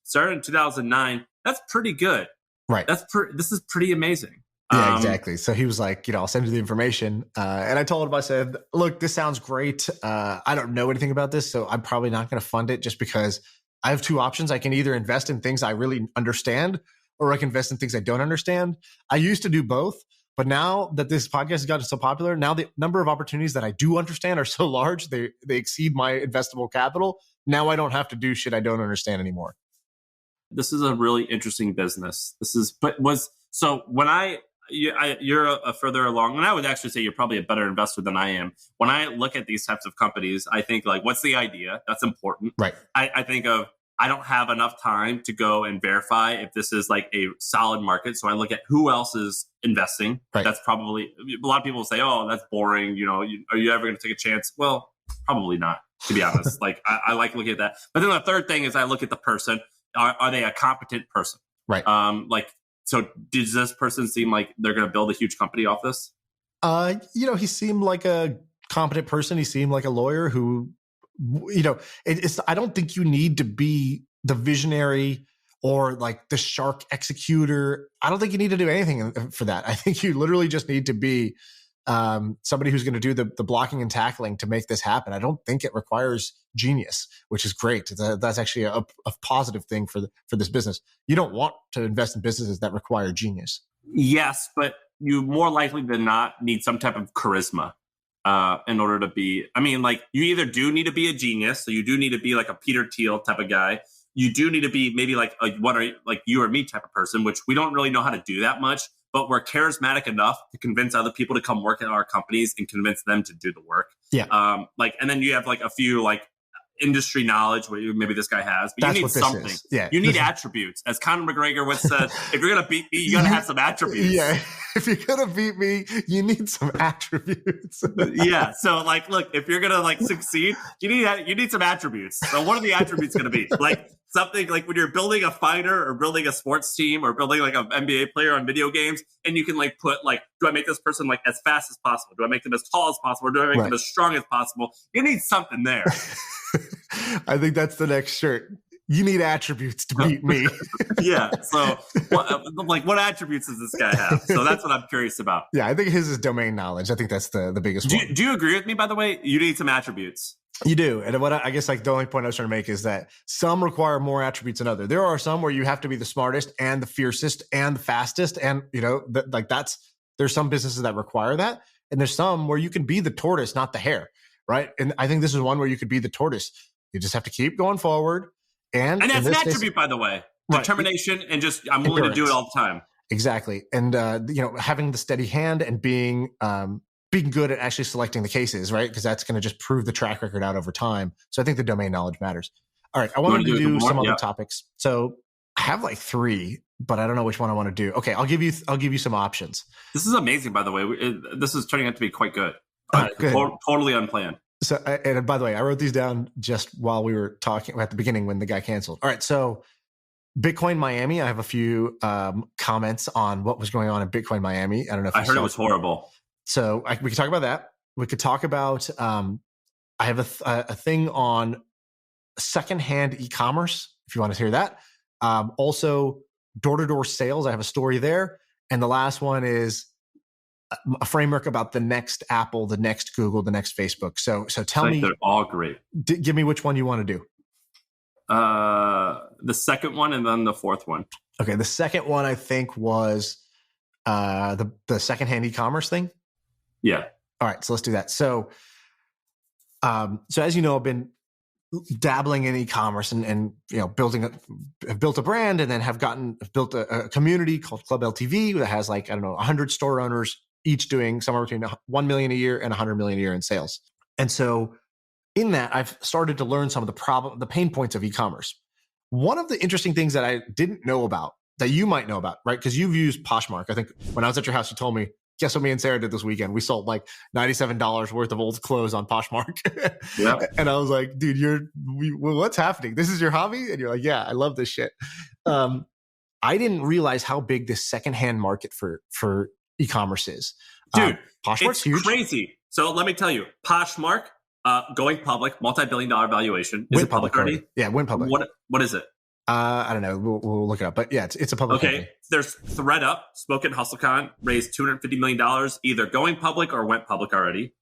Started in 2009. That's pretty good. Right. This is pretty amazing. Yeah, exactly. So he was like, I'll send you the information. And I told him, I said, look, this sounds great. I don't know anything about this, so I'm probably not going to fund it just because I have two options. I can either invest in things I really understand, or I can invest in things I don't understand. I used to do both, but now that this podcast has gotten so popular, now the number of opportunities that I do understand are so large, they exceed my investable capital. Now I don't have to do shit I don't understand anymore. This is a really interesting business. So when I you're a further along, and I would actually say you're probably a better investor than I am. When I look at these types of companies, I think like, what's the idea? That's important. Right. I think of, I don't have enough time to go and verify if this is like a solid market. So I look at who else is investing. Right. That's probably, a lot of people say, oh, that's boring. Are you ever going to take a chance? Well, probably not, to be honest. Like I like looking at that. But then the third thing is I look at the person. Are they a competent person? Right. So does this person seem like they're going to build a huge company off this? He seemed like a competent person. He seemed like a lawyer who, I don't think you need to be the visionary or like the shark executor. I don't think you need to do anything for that. I think you literally just need to be somebody who's going to do the blocking and tackling to make this happen. I don't think it requires genius, which is great. That's actually a positive thing for this business. You don't want to invest in businesses that require genius. Yes, but you more likely than not need some type of charisma in order to be. I mean, like, you either do need to be a genius, so you do need to be like a Peter Thiel type of guy. You do need to be maybe like you or me type of person, which we don't really know how to do that much. But we're charismatic enough to convince other people to come work at our companies and convince them to do the work. Yeah. And then you have like a few like industry knowledge where maybe this guy has, but That's you need something. Yeah. You need attributes. As Conor McGregor once said, if you're going to beat me, you got to have some attributes. Yeah. If you're going to beat me, you need some attributes. Yeah. So like, look, if you're going to like succeed, you need some attributes. So what are the attributes going to be? Like something like when you're building a fighter or building a sports team or building like an NBA player on video games, and you can like put like, do I make this person like as fast as possible? Do I make them as tall as possible? Or do I make them as strong as possible? You need something there. I think that's the next shirt. You need attributes to beat me. Yeah. So what attributes does this guy have? So that's what I'm curious about. Yeah, I think his is domain knowledge. I think that's the biggest one. Do you agree with me, by the way? You need some attributes. You do. And what I guess like the only point I was trying to make is that some require more attributes than others. There are some where you have to be the smartest and the fiercest and the fastest. And, there's some businesses that require that. And there's some where you can be the tortoise, not the hare. Right. And I think this is one where you could be the tortoise. You just have to keep going forward. And that's an attribute, by the way. Right. Determination and just I'm willing to do it all the time. Exactly. And, having the steady hand and being good at actually selecting the cases, right? Because that's going to just prove the track record out over time. So I think the domain knowledge matters. All right. I wanted to do some other topics. So I have like 3, but I don't know which one I want to do. Okay. I'll give you some options. This is amazing, by the way. This is turning out to be quite good. Totally unplanned. So, and by the way, I wrote these down just while we were talking at the beginning when the guy canceled. All right. So Bitcoin Miami, I have a few comments on what was going on in Bitcoin Miami. I don't know if I heard it was horrible. So we could talk about that. We could talk about, I have a thing on secondhand e-commerce, if you want to hear that. Also, door-to-door sales. I have a story there. And the last one is a framework about the next Apple, the next Google, the next Facebook. So tell me. They're all great. Give me which one you want to do. The second one and then the fourth one. Okay. The second one, I think, was the secondhand e-commerce thing. Yeah. All right. So let's do that. So as you know, I've been dabbling in e-commerce and have built a brand and then have built a community called Club LTV that has 100 store owners, each doing somewhere between 1 million a year and 100 million a year in sales. And so in that, I've started to learn some of the pain points of e-commerce. One of the interesting things that I didn't know about that you might know about, right? Because you've used Poshmark. I think when I was at your house, you told me, guess what me and Sarah did this weekend? We sold like $97 worth of old clothes on Poshmark. Yeah. And I was like, dude, what's happening? This is your hobby? And you're like, yeah, I love this shit. I didn't realize how big this secondhand market for e-commerce is. Dude, Poshmark's it's huge. Crazy. So let me tell you, Poshmark, going public, multi-billion-dollar valuation. Is it public already? Yeah, went public. What is it? I don't know. We'll look it up. But yeah, it's a public company. There's ThreadUp, Spoke and HustleCon, raised $250 million, either going public or went public already.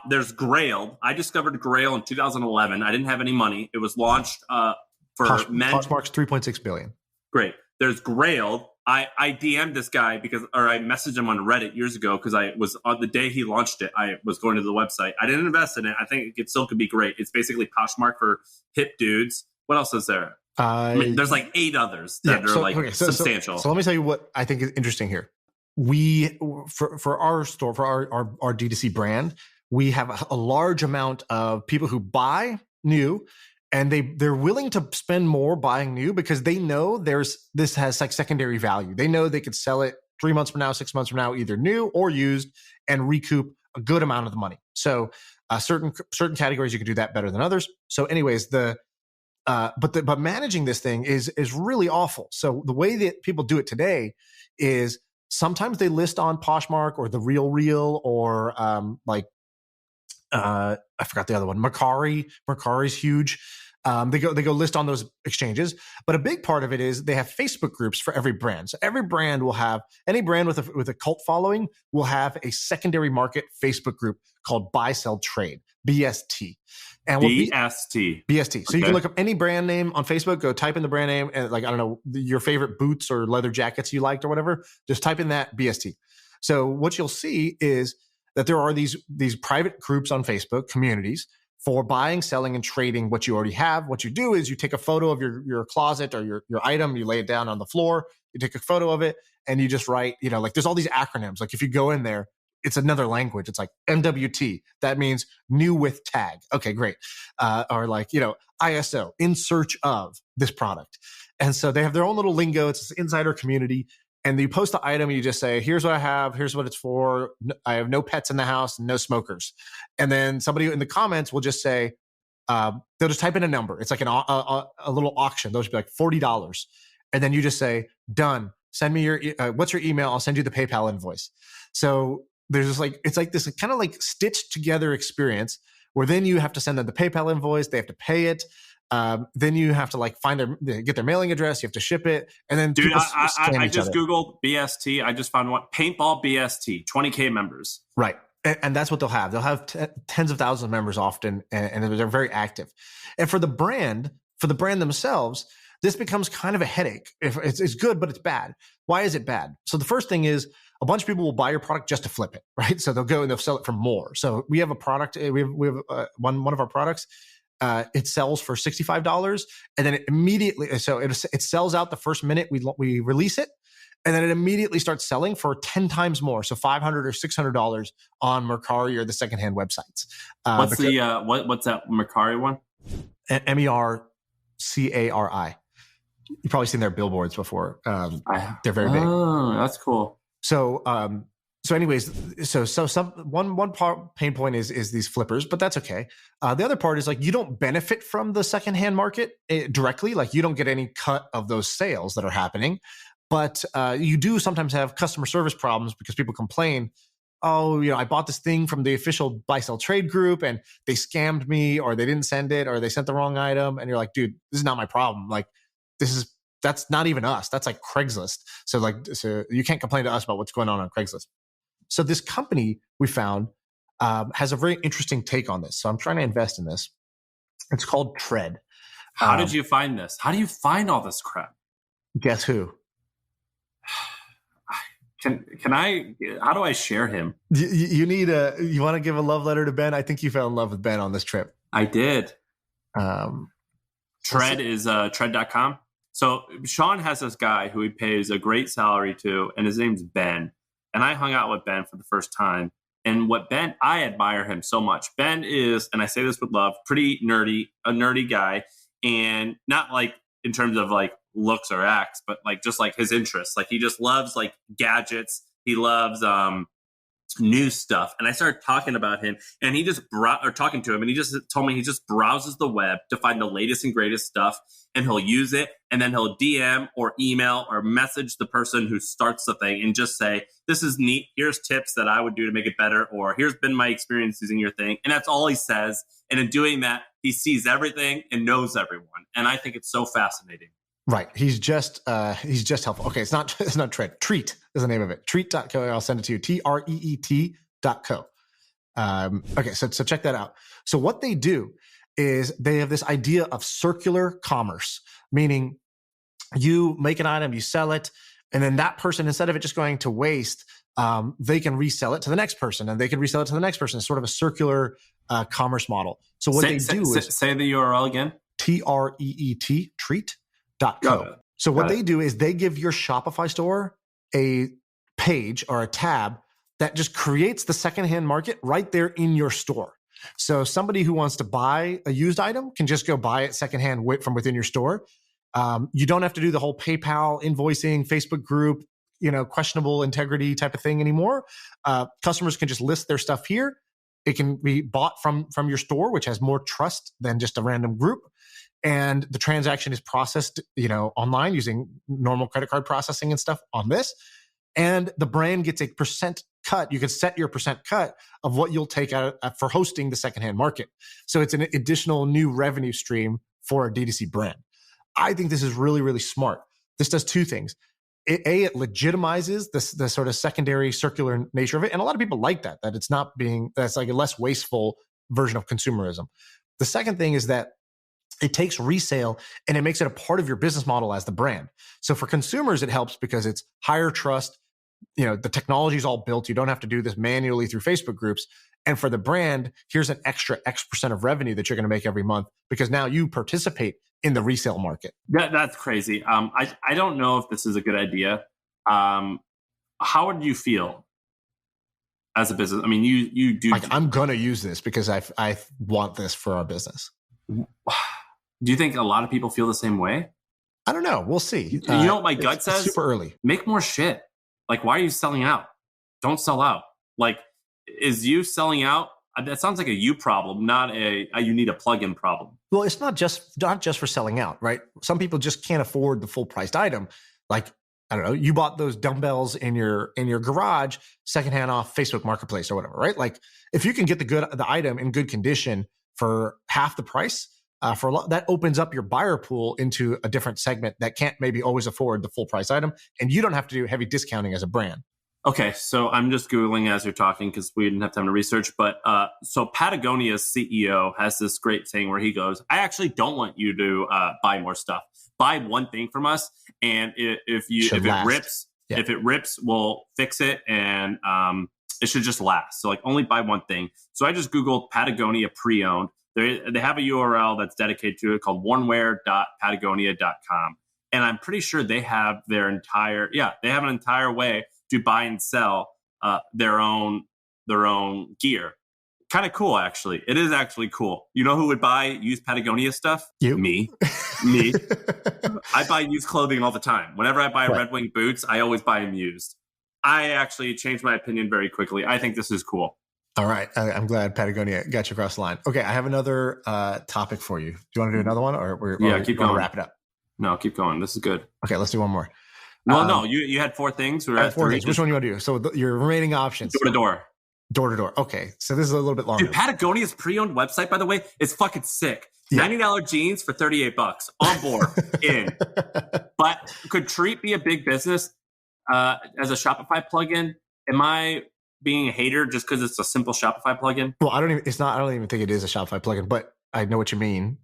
There's Grail. I discovered Grail in 2011. I didn't have any money. It was launched for men. Poshmark's $3.6 billion. Great. There's Grail. I DM'd this guy I messaged him on Reddit years ago because I was on the day he launched it. I was going to the website. I didn't invest in it. I think it still could be great. It's basically Poshmark for hip dudes. What else is there? There's like 8 others that are substantial. So let me tell you what I think is interesting here. for our store, for our D2C brand, we have a large amount of people who buy new, and they're willing to spend more buying new because they know this has like secondary value. They know they could sell it 3 months from now, 6 months from now, either new or used, and recoup a good amount of the money. So certain categories you can do that better than others. So anyways, but managing this thing is really awful. So the way that people do it today is sometimes they list on Poshmark or the Real or I forgot the other one. Mercari's huge. They go list on those exchanges, but a big part of it is they have Facebook groups for every brand. So every brand will have, any brand with a cult following will have a secondary market Facebook group called Buy Sell Trade, BST. And BST. So you can look up any brand name on Facebook, go type in the brand name, and like, I don't know, your favorite boots or leather jackets you liked or whatever, just type in that BST. So what you'll see is that there are these private groups on Facebook, communities, for buying, selling, and trading what you already have. What you do is you take a photo of your closet or your item, you lay it down on the floor, you take a photo of it, and you just write, like there's all these acronyms. Like if you go in there, it's another language. It's like MWT. That means new with tag. Okay, great. Or like, ISO, in search of this product. And so they have their own little lingo. It's this insider community. And you post the item, and you just say, here's what I have, here's what it's for. I have no pets in the house and no smokers. And then somebody in the comments will just say, they'll just type in a number. It's like a little auction. Those would be like $40. And then you just say, done. Send me what's your email? I'll send you the PayPal invoice. So there's just like, it's like this kind of like stitched together experience where then you have to send them the PayPal invoice. They have to pay it. Then you have to like get their mailing address. You have to ship it, and then dude, I just Googled BST. I just found one, paintball BST, 20K members. Right, and that's what they'll have. They'll have tens of thousands of members often, and they're very active. And for the brand themselves, this becomes kind of a headache. If it's good, but it's bad. Why is it bad? So the first thing is a bunch of people will buy your product just to flip it, right? So they'll go and they'll sell it for more. So we have a product. We have one of our products. It sells for $65, and then it immediately, so it sells out the first minute we release it, and then it immediately starts selling for 10 times more, so $500 or $600 on Mercari or the secondhand websites. What's that Mercari one? MERCARI. You've probably seen their billboards before. They're very big. Oh, that's cool. So anyways, one part pain point is these flippers, but that's okay. The other part is like you don't benefit from the secondhand market directly. Like you don't get any cut of those sales that are happening, but you do sometimes have customer service problems because people complain, oh, I bought this thing from the official buy sell trade group and they scammed me, or they didn't send it, or they sent the wrong item. And you're like, dude, this is not my problem. Like that's not even us. That's like Craigslist. So you can't complain to us about what's going on Craigslist. So this company we found has a very interesting take on this. So I'm trying to invest in this. It's called Tread. How did you find this? How do you find all this crap? Guess who? Can I? How do I share him? You want to give a love letter to Ben? I think you fell in love with Ben on this trip. I did. Tread is tread.com. So Shaan has this guy who he pays a great salary to, and his name's Ben. And I hung out with Ben for the first time. And I admire him so much. Ben is, and I say this with love, pretty nerdy, a nerdy guy. And not like in terms of like looks or acts, but like just like his interests. Like he just loves like gadgets. He loves new stuff. And I started talking about him, and he just talking to him, and he just told me he just browses the web to find the latest and greatest stuff, and he'll use it, and then he'll DM or email or message the person who starts the thing and just say, this is neat, here's tips that I would do to make it better, or here's been my experience using your thing. And that's all he says. And in doing that, he sees everything and knows everyone. And I think it's so fascinating. Right. He's just helpful. Okay. It's not Tread. Treat is the name of it. Treat.co. I'll send it to you. TREET.co. Okay. So check that out. So what they do is they have this idea of circular commerce, meaning you make an item, you sell it, and then that person, instead of it just going to waste, they can resell it to the next person, and they can resell it to the next person. It's sort of a circular commerce model. So what they do is say the URL again. TREET, treat.co. So what they do is they give your Shopify store a page or a tab that just creates the secondhand market right there in your store. So somebody who wants to buy a used item can just go buy it secondhand from within your store. You don't have to do the whole PayPal invoicing, Facebook group, questionable integrity type of thing anymore. Customers can just list their stuff here. It can be bought from your store, which has more trust than just a random group. And the transaction is processed, online using normal credit card processing and stuff on this. And the brand gets a percent cut. You can set your percent cut of what you'll take out for hosting the secondhand market. So it's an additional new revenue stream for a D2C brand. I think this is really, really smart. This does two things. It legitimizes the sort of secondary circular nature of it. And a lot of people like that that's like a less wasteful version of consumerism. The second thing is that it takes resale and it makes it a part of your business model as the brand. So for consumers, it helps because it's higher trust. The technology is all built. You don't have to do this manually through Facebook groups. And for the brand, here's an extra X percent of revenue that you're going to make every month because now you participate in the resale market. That's crazy. I don't know if this is a good idea. How would you feel as a business? I mean, you do. Like, I'm going to use this because I want this for our business. Do you think a lot of people feel the same way? I don't know. We'll see. You know what my gut says? It's super early. Make more shit. Like, why are you selling out? Don't sell out. Like, is you selling out? That sounds like a you problem, not a you need a plug-in problem. Well, it's not just for selling out, right? Some people just can't afford the full priced item. Like, I don't know, you bought those dumbbells in your garage, secondhand off Facebook Marketplace or whatever, right? Like, if you can get the item in good condition for half the price, that opens up your buyer pool into a different segment that can't maybe always afford the full price item, and you don't have to do heavy discounting as a brand. Okay, so I'm just Googling as you're talking because we didn't have time to research. But so Patagonia's CEO has this great thing where he goes, I actually don't want you to buy more stuff. Buy one thing from us, and if it rips, we'll fix it, and it should just last. So like only buy one thing. So I just Googled Patagonia pre-owned. They have a URL that's dedicated to it called onewear.patagonia.com. And I'm pretty sure they have an entire way to buy and sell their own gear. Kind of cool, actually. It is actually cool. You know who would buy used Patagonia stuff? You. Me. I buy used clothing all the time. Whenever I buy Red Wing boots, I always buy them used. I actually changed my opinion very quickly. I think this is cool. All right. I'm glad Patagonia got you across the line. Okay, I have another topic for you. Do you want to do another one, or keep going. Wrap it up? No, keep going. This is good. Okay, let's do one more. Well, no, you had four things. I had four things. Which one do you want to do? So your remaining options. Door to door. Door to door. Okay, so this is a little bit longer. Dude, Patagonia's pre-owned website, by the way, is fucking sick. Yeah. $90 jeans for $38. On board. In. But could Treat be a big business as a Shopify plugin? Am I being a hater just because it's a simple Shopify plugin? Well, I don't even think it is a Shopify plugin, but I know what you mean.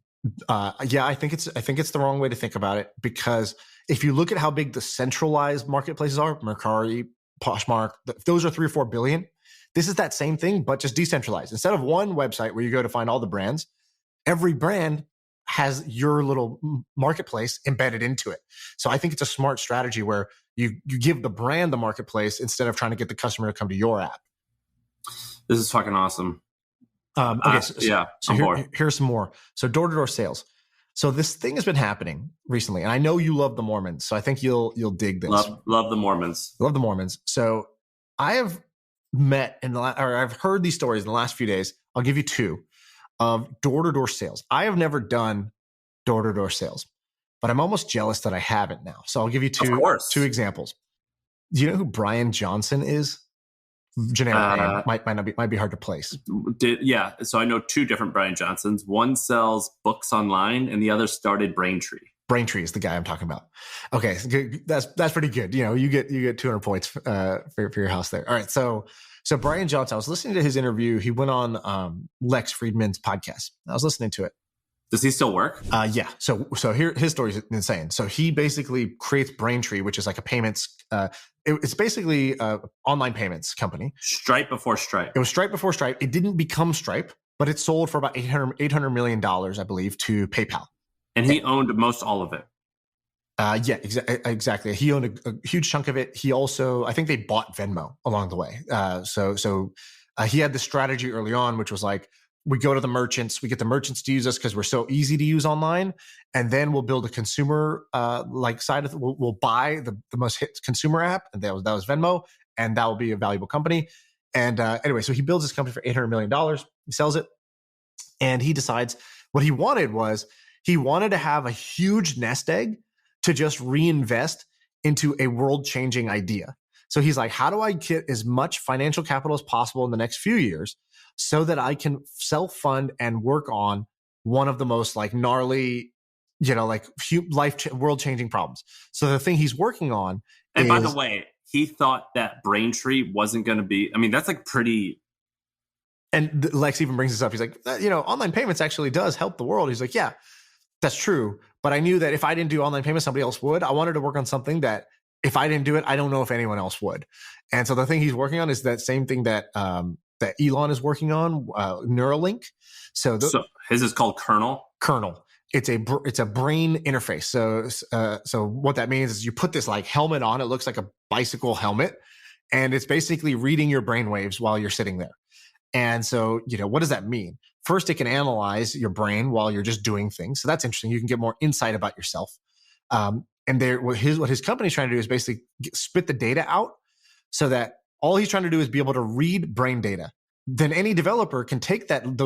I think it's the wrong way to think about it, because if you look at how big the centralized marketplaces are, Mercari, Poshmark, those are 3 or 4 billion. This is that same thing, but just decentralized. Instead of one website where you go to find all the brands, every brand has your little marketplace embedded into it. So I think it's a smart strategy where you give the brand the marketplace instead of trying to get the customer to come to your app. This is fucking awesome. Okay, so here's some more. So door-to-door sales. So this thing has been happening recently, and I know you love the Mormons, so I think you'll dig this. Love the Mormons. Love the Mormons. So I have I've heard these stories in the last few days. I'll give you 2 of door-to-door sales. I have never done door-to-door sales, but I'm almost jealous that I haven't now. So I'll give you 2 examples. Do you know who Brian Johnson is? Generic name might be hard to place. So I know 2 different Brian Johnsons. One sells books online, and the other started Braintree. Braintree is the guy I'm talking about. Okay, that's pretty good. You get 200 points for your house there. All right, so Brian Johnson. I was listening to his interview. He went on Lex Friedman's podcast. I was listening to it. Does he still work? Yeah. So here his story is insane. So he basically creates Braintree, which is like a payments. It's basically an online payments company. Stripe before Stripe. It was Stripe before Stripe. It didn't become Stripe, but it sold for about $800 million, I believe, to PayPal. And he owned most all of it. Yeah, exactly. He owned a huge chunk of it. He also, I think they bought Venmo along the way. So he had the strategy early on, which was like, we go to the merchants, we get the merchants to use us because we're so easy to use online. And then we'll build a consumer like side of it. We'll buy the most hit consumer app. And that was Venmo. And that will be a valuable company. And anyway, so he builds this company for $800 million. He sells it. And he decides what he wanted to have a huge nest egg to just reinvest into a world-changing idea. So he's like, how do I get as much financial capital as possible in the next few years so that I can self-fund and work on one of the most like gnarly, like world-changing problems. So the thing he's working on by the way, he thought that Braintree wasn't going to be, that's like pretty... And Lex even brings this up. He's like, online payments actually does help the world. He's like, yeah, that's true. But I knew that if I didn't do online payments, somebody else would. I wanted to work on something that if I didn't do it, I don't know if anyone else would. And so the thing he's working on is that same thing that Elon is working on, Neuralink. So his is called Kernel. Kernel. It's a brain interface. So what that means is you put this like helmet on. It looks like a bicycle helmet, and it's basically reading your brain waves while you're sitting there. And so, what does that mean? First, it can analyze your brain while you're just doing things. So that's interesting. You can get more insight about yourself. And what his company's trying to do is basically spit the data out so that all he's trying to do is be able to read brain data. Then any developer can take that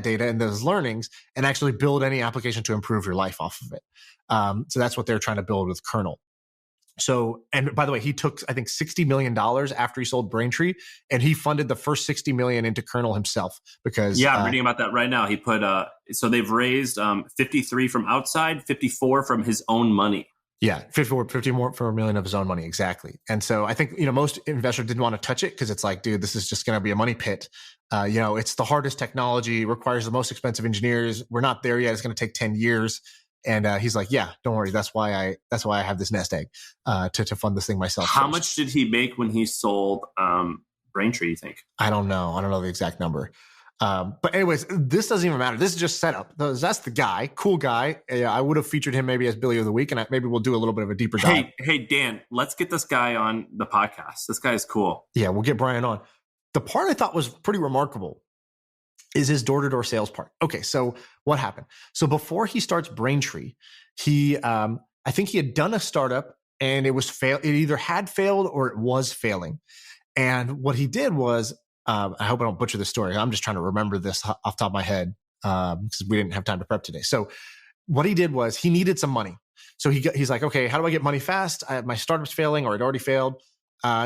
data and those learnings and actually build any application to improve your life off of it. So that's what they're trying to build with Kernel. So, and by the way, he took, I think, $60 million after he sold Braintree, and he funded the first $60 million into Kernel himself because... Yeah, I'm reading about that right now. He put, so they've raised 53 from outside, 54 from his own money. Yeah, 54 million of his own money, exactly. And so I think, most investors didn't want to touch it because it's like, dude, this is just going to be a money pit. It's the hardest technology, requires the most expensive engineers. We're not there yet. It's going to take 10 years. And he's like, yeah, don't worry. That's why I have this nest egg to fund this thing myself. How much did he make when he sold Braintree, you think? I don't know. I don't know the exact number. But anyways, this doesn't even matter. This is just setup. That's the guy, cool guy. I would have featured him maybe as Billy of the Week, and maybe we'll do a little bit of a deeper dive. Hey, Dan, let's get this guy on the podcast. This guy is cool. Yeah, we'll get Brian on. The part I thought was pretty remarkable is his door-to-door sales part. Okay, so what happened? So before he starts Braintree, he, I think he had done a startup and it was It either had failed or it was failing. And what he did was, I hope I don't butcher the story. I'm just trying to remember this off the top of my head because we didn't have time to prep today. So what he did was he needed some money. So he's like, okay, how do I get money fast? My startup's failing or it already failed.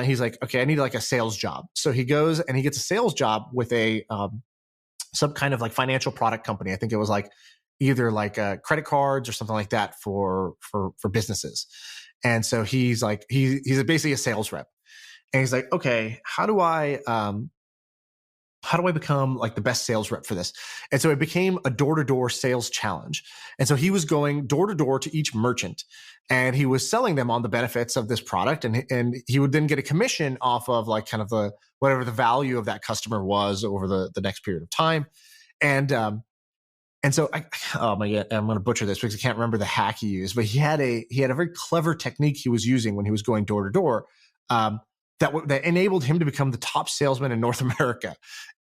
He's like, okay, I need like a sales job. So he goes and he gets a sales job with some kind of like financial product company. I think it was like either like credit cards or something like that for businesses. And so he's like, he's basically a sales rep. And he's like, okay, how do I become like the best sales rep for this? And so it became a door-to-door sales challenge. And so he was going door-to-door to each merchant and he was selling them on the benefits of this product. And he would then get a commission off of like kind of whatever the value of that customer was over the next period of time. And so oh my God, I'm going to butcher this because I can't remember the hack he used, but he had a very clever technique he was using when he was going door to door. That enabled him to become the top salesman in North America.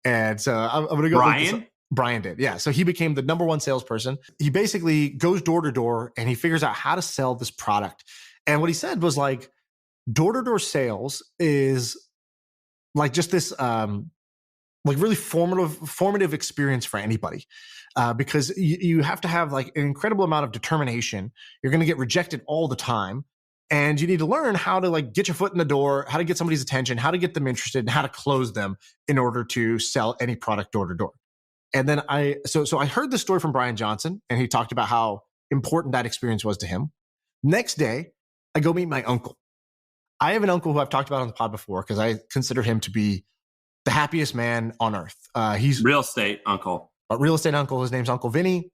And so I'm going to go. Brian did. Yeah. So he became the number one salesperson. He basically goes door to door and he figures out how to sell this product. And what he said was like, door to door sales is like just this, like really formative experience for anybody. Because you have to have like an incredible amount of determination. You're going to get rejected all the time. And you need to learn how to like get your foot in the door, how to get somebody's attention, how to get them interested, and how to close them in order to sell any product door to door. And then I heard the story from Brian Johnson, and he talked about how important that experience was to him. Next day, I go meet my uncle. I have an uncle who I've talked about on the pod before because I consider him to be the happiest man on earth. He's real estate uncle. A real estate uncle. His name's Uncle Vinny.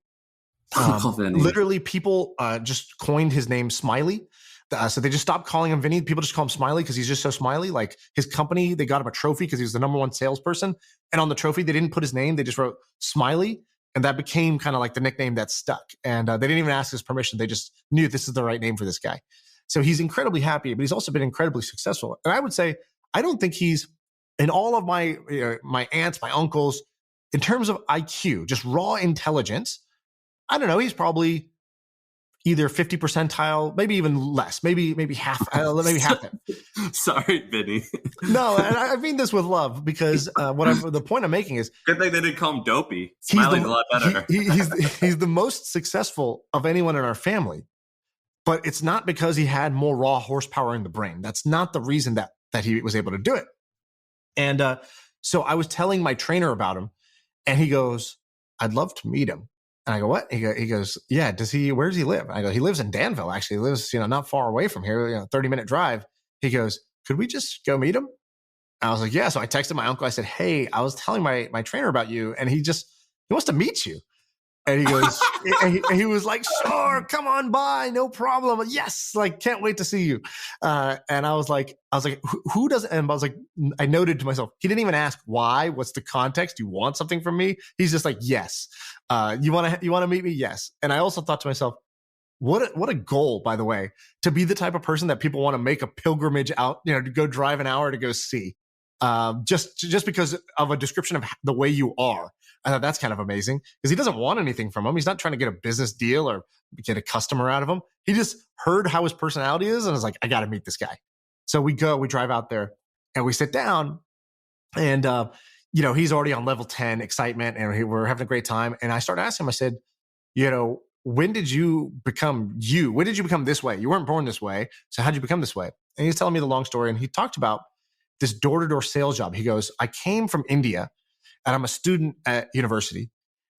Uncle Vinny. Literally, people just coined his name Smiley. So they just stopped calling him Vinny. People just call him Smiley because he's just so smiley. Like his company, they got him a trophy because he was the number one salesperson. And on the trophy, they didn't put his name. They just wrote Smiley. And that became kind of like the nickname that stuck. And they didn't even ask his permission. They just knew this is the right name for this guy. So he's incredibly happy, but he's also been incredibly successful. And I would say, I don't think he's, in all of my my aunts, my uncles, in terms of IQ, just raw intelligence, I don't know, he's probably either 50 percentile, maybe even less, maybe half, maybe half that. Sorry, Vinny. No, and I mean this with love, because the point I'm making is, good thing they didn't call him Dopey. Smiley's a lot better. He's the most successful of anyone in our family, but it's not because he had more raw horsepower in the brain. That's not the reason that he was able to do it. And so I was telling my trainer about him, and he goes, "I'd love to meet him." And I go, "What?" He goes, "Yeah, where does he live?" I go, "He lives in Danville, actually. He lives, not far away from here, 30-minute drive." He goes, "Could we just go meet him?" And I was like, "Yeah." So I texted my uncle. I said, "Hey, I was telling my trainer about you, and he wants to meet you." And he goes, and he was like, "Sure, come on by, no problem. Yes, like, can't wait to see you." And I was like, who doesn't? And I was like, I noted to myself, he didn't even ask why. What's the context? You want something from me? He's just like, yes. You want to meet me? Yes. And I also thought to myself, what a goal, by the way, to be the type of person that people want to make a pilgrimage out, to go drive an hour to go see, just because of a description of the way you are. I thought that's kind of amazing, because he doesn't want anything from him. He's not trying to get a business deal or get a customer out of him. He just heard how his personality is and was like, I got to meet this guy. So we drive out there and we sit down, and, he's already on level 10 excitement, and we're having a great time. And I started asking him, I said, when did you become you? When did you become this way? You weren't born this way. So how'd you become this way? And he's telling me the long story. And he talked about this door-to-door sales job. He goes, I came from India, and I'm a student at university.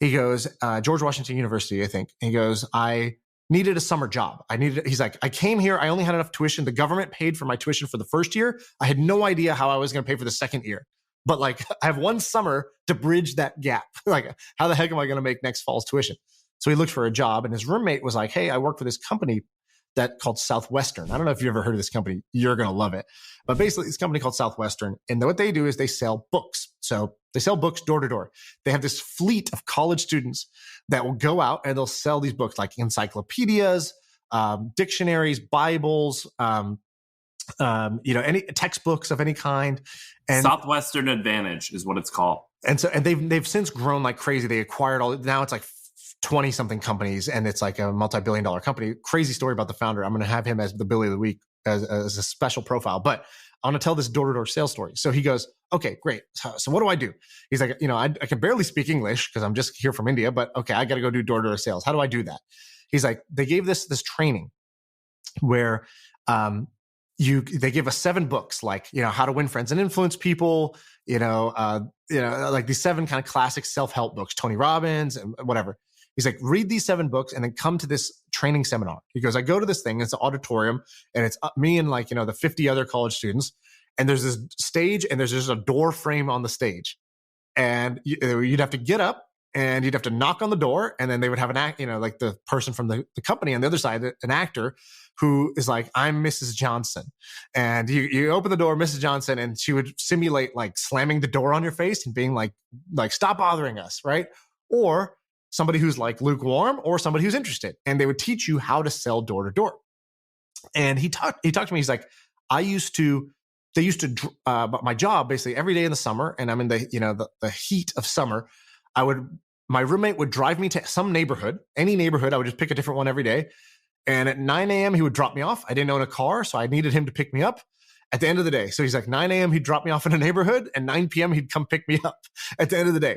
He goes, George Washington University, I think. And he goes, I needed a summer job. He's like, I came here. I only had enough tuition. The government paid for my tuition for the first year. I had no idea how I was going to pay for the second year. But like, I have one summer to bridge that gap. Like, how the heck am I going to make next fall's tuition? So he looked for a job, and his roommate was like, hey, I work for this company called Southwestern. I don't know if you've ever heard of this company. You're going to love it. But basically, this company called Southwestern, and what they do is they sell books. So they sell books door to door. They have this fleet of college students that will go out and they'll sell these books, like encyclopedias, dictionaries, Bibles, any textbooks of any kind. And Southwestern Advantage is what it's called. And they've since grown like crazy. They acquired now it's like 20 something companies, and it's like a multi-billion-dollar company. Crazy story about the founder. I'm going to have him as the Billy of the Week as a special profile, but I want to tell this door-to-door sales story. So he goes, okay, great. So what do I do? He's like, I can barely speak English because I'm just here from India, but okay, I got to go do door-to-door sales. How do I do that? He's like, they gave this training where, they give us 7 books, like, how to win friends and influence people, like these 7 kind of classic self-help books, Tony Robbins and whatever. He's like, read these 7 books and then come to this training seminar. He goes, I go to this thing, it's an auditorium, and it's me and the 50 other college students. And there's this stage, and there's just a door frame on the stage. And you'd have to get up and you'd have to knock on the door, and then they would have an act, like the person from the company on the other side, an actor who is like, I'm Mrs. Johnson. And you open the door, Mrs. Johnson, and she would simulate like slamming the door on your face and being like, stop bothering us, right? Or somebody who's like lukewarm, or somebody who's interested. And they would teach you how to sell door to door. And he talked to me. He's like, they used to, my job basically every day in the summer, and I'm in the heat of summer, my roommate would drive me to some neighborhood, any neighborhood. I would just pick a different one every day. And at 9 a.m., he would drop me off. I didn't own a car, so I needed him to pick me up at the end of the day. So he's like, 9 a.m., he'd drop me off in a neighborhood, and 9 p.m., he'd come pick me up at the end of the day.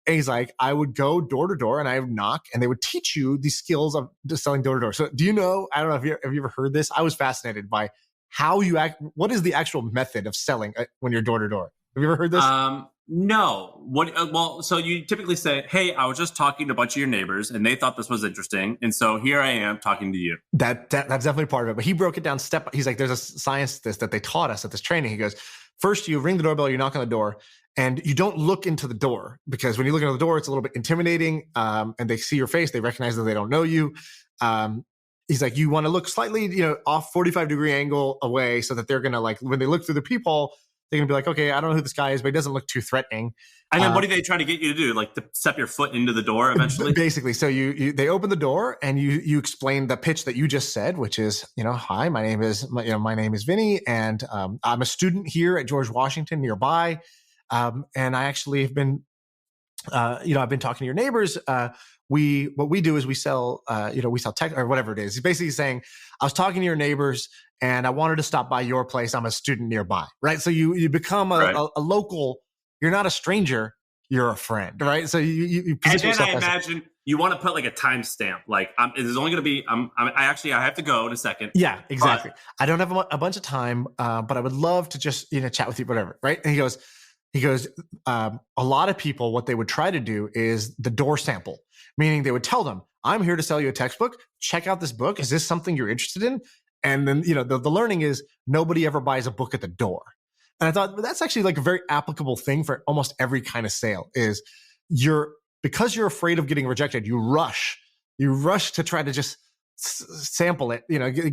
And he's like, I would go door to door and I would knock, and they would teach you these skills of just selling door to door. So do you know, I don't know if have you ever heard this? I was fascinated by how you act. What is the actual method of selling when you're door to door? Have you ever heard this? No. What? So you typically say, hey, I was just talking to a bunch of your neighbors and they thought this was interesting. And so here I am talking to you. That's definitely part of it. But he broke it down he's like, there's a science to this that they taught us at this training. He goes, first you ring the doorbell, you knock on the door, and you don't look into the door, because when you look into the door, it's a little bit intimidating. And they see your face, they recognize that they don't know you. He's like, you want to look slightly, off 45-degree angle away, so that they're going to, like, when they look through the peephole, they're going to be like, okay, I don't know who this guy is, but he doesn't look too threatening. And then what do they try to get you to do? Like to step your foot into the door eventually? Basically. So they open the door and you explain the pitch that you just said, which is, hi, my name is Vinny, and I'm a student here at George Washington nearby. And I actually have been, I've been talking to your neighbors. What we do is we sell tech or whatever it is. He's basically saying, I was talking to your neighbors and I wanted to stop by your place. I'm a student nearby, right? So you become a local. You're not a stranger. You're a friend, right? So you position and then yourself I imagine you want to put like a timestamp. Like there's only going to be. I have to go in a second. Yeah, exactly. I don't have a bunch of time, but I would love to just chat with you, whatever, right? And he goes. A lot of people, what they would try to do is the door sample, meaning they would tell them, I'm here to sell you a textbook. Check out this book. Is this something you're interested in? And then, the learning is nobody ever buys a book at the door. And I thought that's actually like a very applicable thing for almost every kind of sale is because you're afraid of getting rejected, you rush to try to just sample it,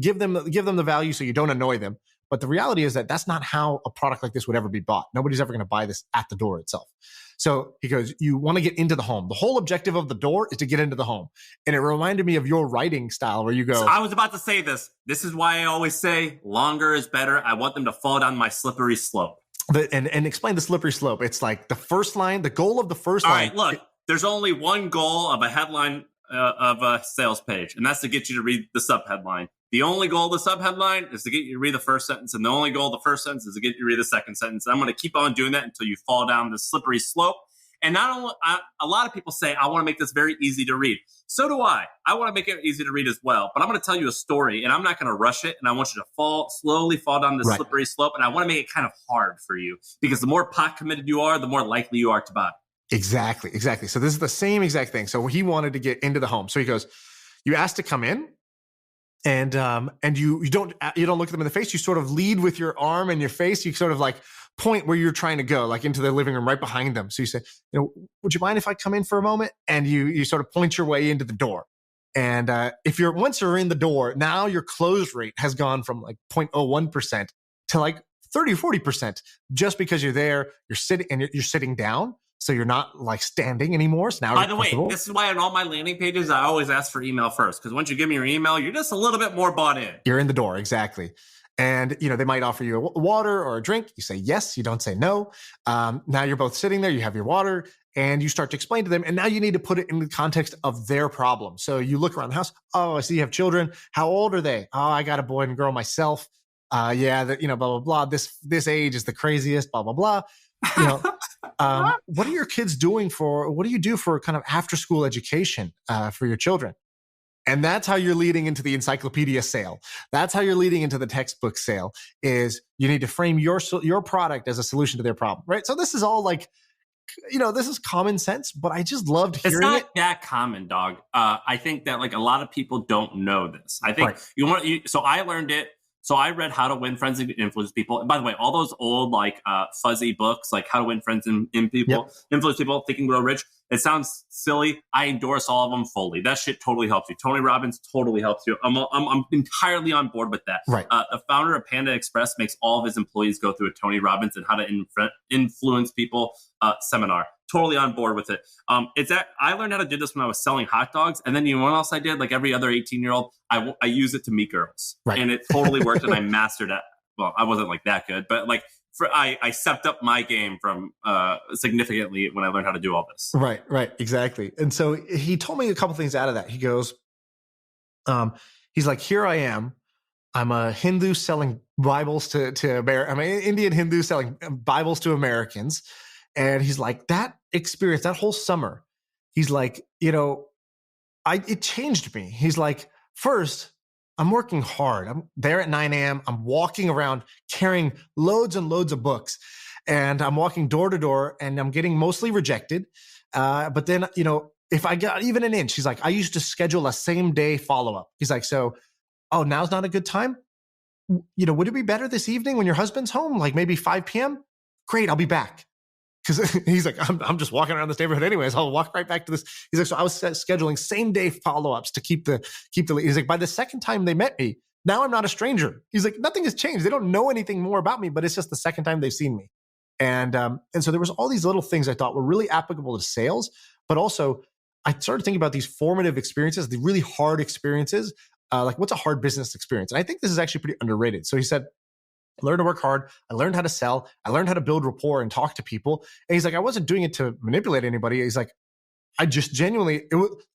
give them the value so you don't annoy them. But the reality is that that's not how a product like this would ever be bought. Nobody's ever going to buy this at the door itself. So he goes, you want to get into the home. The whole objective of the door is to get into the home. And it reminded me of your writing style where you go. So I was about to say this. This is why I always say longer is better. I want them to fall down my slippery slope. And explain the slippery slope. It's like the first line, the goal of the first line. All right, look, there's only one goal of a headline of a sales page, and that's to get you to read the subheadline. The only goal of the subheadline is to get you to read the first sentence, and the only goal of the first sentence is to get you to read the second sentence. I'm going to keep on doing that until you fall down the slippery slope. And not only, a lot of people say, I want to make this very easy to read. So do I. I want to make it easy to read as well. But I'm going to tell you a story, and I'm not going to rush it. And I want you to slowly fall down the slippery slope. And I want to make it kind of hard for you because the more pot committed you are, the more likely you are to buy. Exactly. So this is the same exact thing. So he wanted to get into the home. So he goes, you asked to come in. And you don't look at them in the face. You sort of lead with your arm and your face. You sort of like point where you're trying to go, like into the living room right behind them. So you say, would you mind if I come in for a moment? And you sort of point your way into the door. And once you're in the door, now your close rate has gone from like 0.01% to like 30 or 40% just because you're there, you're sitting down. So you're not like standing anymore. So now, by the way, this is why on all my landing pages, I always ask for email first. Because once you give me your email, you're just a little bit more bought in. You're in the door. Exactly. And, they might offer you a water or a drink. You say yes. You don't say no. Now you're both sitting there. You have your water and you start to explain to them. And now you need to put it in the context of their problem. So you look around the house. Oh, I see you have children. How old are they? Oh, I got a boy and girl myself. Blah, blah, blah. This age is the craziest, blah, blah, blah. What are your kids doing what do you do for kind of after school education for your children? And that's how you're leading into the encyclopedia sale. That's how you're leading into the textbook sale is you need to frame your product as a solution to their problem, right? So this is all like, this is common sense, but I just loved hearing it. It's not that common, dog. I think that like a lot of people don't know this. I think so I learned it. So I read How to Win Friends and Influence People. And by the way, all those old like fuzzy books, like How to Win Friends and Influence People, Think and Grow Rich. It sounds silly. I endorse all of them fully. That shit totally helps you. Tony Robbins totally helps you. I'm entirely on board with that. Right. The founder of Panda Express makes all of his employees go through a Tony Robbins and How to Influence People seminar. Totally on board with it. I learned how to do this when I was selling hot dogs. And then you know what else I did? Like every other 18-year-old, I use it to meet girls. Right. And it totally worked and I mastered it. Well, I wasn't like that good, but like I stepped up my game from significantly when I learned how to do all this. Right, exactly. And so he told me a couple things out of that. He goes, he's like, here I am. I'm a Hindu selling Bibles to America. I'm an Indian Hindu selling Bibles to Americans. And he's like, that experience, that whole summer, he's like, it changed me. He's like, first, I'm working hard. I'm there at 9 a.m. I'm walking around carrying loads and loads of books. And I'm walking door to door and I'm getting mostly rejected. But then, if I got even an inch, he's like, I used to schedule a same day follow-up. He's like, now's not a good time? Would it be better this evening when your husband's home? Like maybe 5 p.m.? Great, I'll be back. Because he's like, I'm just walking around this neighborhood anyways. I'll walk right back to this. He's like, so I was scheduling same day follow-ups to keep the lead. He's like, by the second time they met me, now I'm not a stranger. He's like, nothing has changed. They don't know anything more about me, but it's just the second time they've seen me. And so there was all these little things I thought were really applicable to sales, but also I started thinking about these formative experiences, the really hard experiences, like what's a hard business experience? And I think this is actually pretty underrated. So he said, I learned to work hard. I learned how to sell. I learned how to build rapport and talk to people. And he's like, I wasn't doing it to manipulate anybody. He's like, I just genuinely,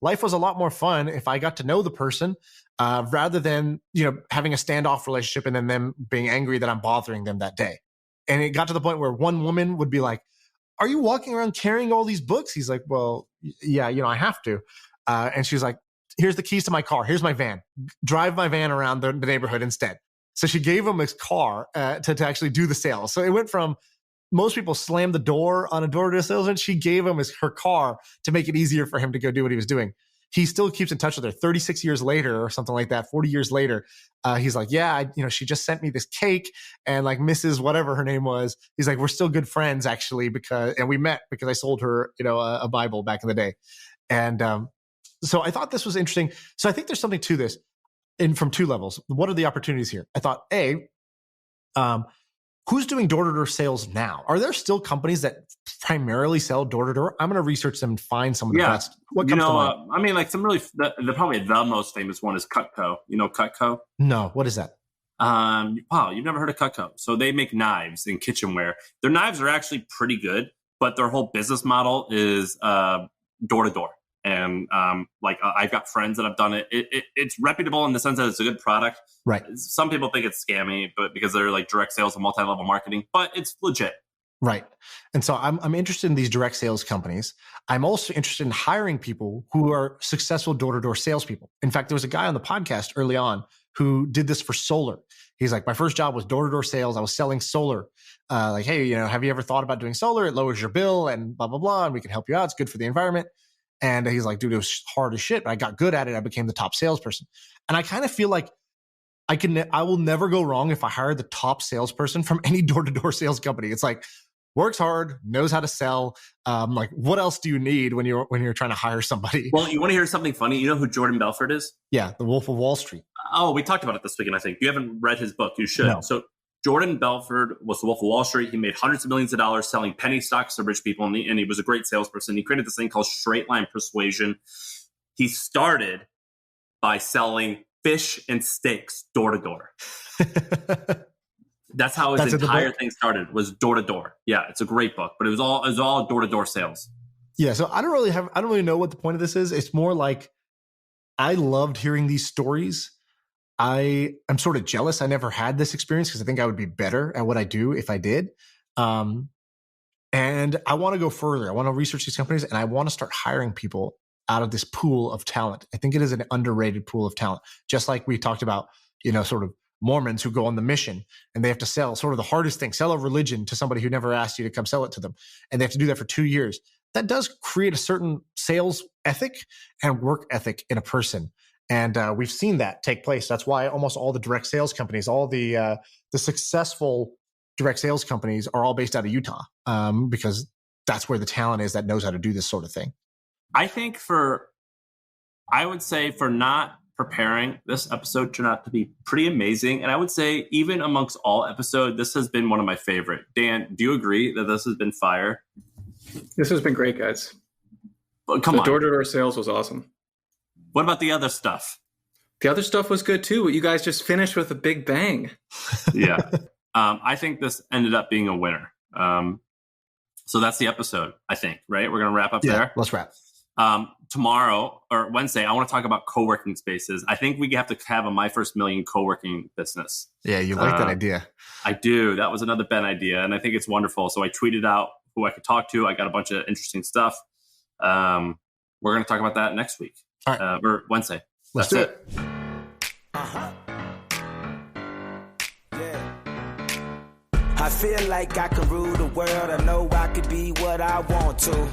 life was a lot more fun if I got to know the person rather than, having a standoff relationship and then them being angry that I'm bothering them that day. And it got to the point where one woman would be like, are you walking around carrying all these books? He's like, well, yeah, I have to. And she's like, here's the keys to my car. Here's my van. Drive my van around the neighborhood instead. So she gave him his car to actually do the sale. So it went from most people slam the door on a door-to-door salesman. She gave him her car to make it easier for him to go do what he was doing. He still keeps in touch with her 36 years later or something like that, 40 years later. He's like, yeah, she just sent me this cake and like Mrs. whatever her name was. He's like, we're still good friends actually and we met because I sold her, a Bible back in the day. And so I thought this was interesting. So I think there's something to this from two levels. What are the opportunities here? I thought, who's doing door-to-door sales now? Are there still companies that primarily sell door-to-door? I'm going to research them and find some of the best. What comes to mind? I mean, like some really, probably the most famous one is Cutco. You know Cutco? No, what is that? Wow, you've never heard of Cutco. So they make knives and kitchenware. Their knives are actually pretty good, but their whole business model is door-to-door. And I've got friends that have done it. It's reputable in the sense that it's a good product. Right. Some people think it's scammy, but because they're like direct sales and multi-level marketing, but it's legit. Right. And so I'm interested in these direct sales companies. I'm also interested in hiring people who are successful door-to-door salespeople. In fact, there was a guy on the podcast early on who did this for solar. He's like, my first job was door-to-door sales. I was selling solar. Hey, have you ever thought about doing solar? It lowers your bill and blah, blah, blah. And we can help you out. It's good for the environment. And he's like, dude, it was hard as shit, but I got good at it. I became the top salesperson. And I kind of feel like I will never go wrong if I hire the top salesperson from any door-to-door sales company. It's like, works hard, knows how to sell. What else do you need when you're trying to hire somebody? Well, you want to hear something funny? You know who Jordan Belfort is? Yeah, the Wolf of Wall Street. Oh, we talked about it this weekend, I think. You haven't read his book. You should. No. So Jordan Belfort was the Wolf of Wall Street. He made hundreds of millions of dollars selling penny stocks to rich people, and he was a great salesperson. He created this thing called straight line persuasion. He started by selling fish and steaks door to door. That's how his entire thing started, was door to door. Yeah, it's a great book, but it was all door to door sales. Yeah, so I don't really know what the point of this is. It's more like I loved hearing these stories. I'm sort of jealous I never had this experience because I think I would be better at what I do if I did. And I want to go further. I want to research these companies and I want to start hiring people out of this pool of talent. I think it is an underrated pool of talent. Just like we talked about, sort of Mormons who go on the mission and they have to sell sort of the hardest thing, sell a religion to somebody who never asked you to come sell it to them. And they have to do that for 2 years. That does create a certain sales ethic and work ethic in a person. And we've seen that take place. That's why almost all the direct sales companies, all the successful direct sales companies are all based out of Utah because that's where the talent is that knows how to do this sort of thing. I think I would say for not preparing, this episode turned out to be pretty amazing. And I would say even amongst all episodes, this has been one of my favorite. Dan, do you agree that this has been fire? This has been great, guys. Well, come on. The door-to-door sales was awesome. What about the other stuff? The other stuff was good too. You guys just finished with a big bang. Yeah. I think this ended up being a winner. So that's the episode, I think, right? We're going to wrap up there. Let's wrap. Tomorrow or Wednesday, I want to talk about co-working spaces. I think we have to have a My First Million co-working business. Yeah, you like that idea. I do. That was another Ben idea, and I think it's wonderful. So I tweeted out who I could talk to. I got a bunch of interesting stuff. We're going to talk about that next week. All right. Or Wednesday. Let's do it. Yeah. I feel like I could rule the world. I know I could be what I want to.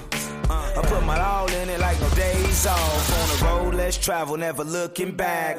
I put my all in it like no days off. On the road, let's travel, never looking back.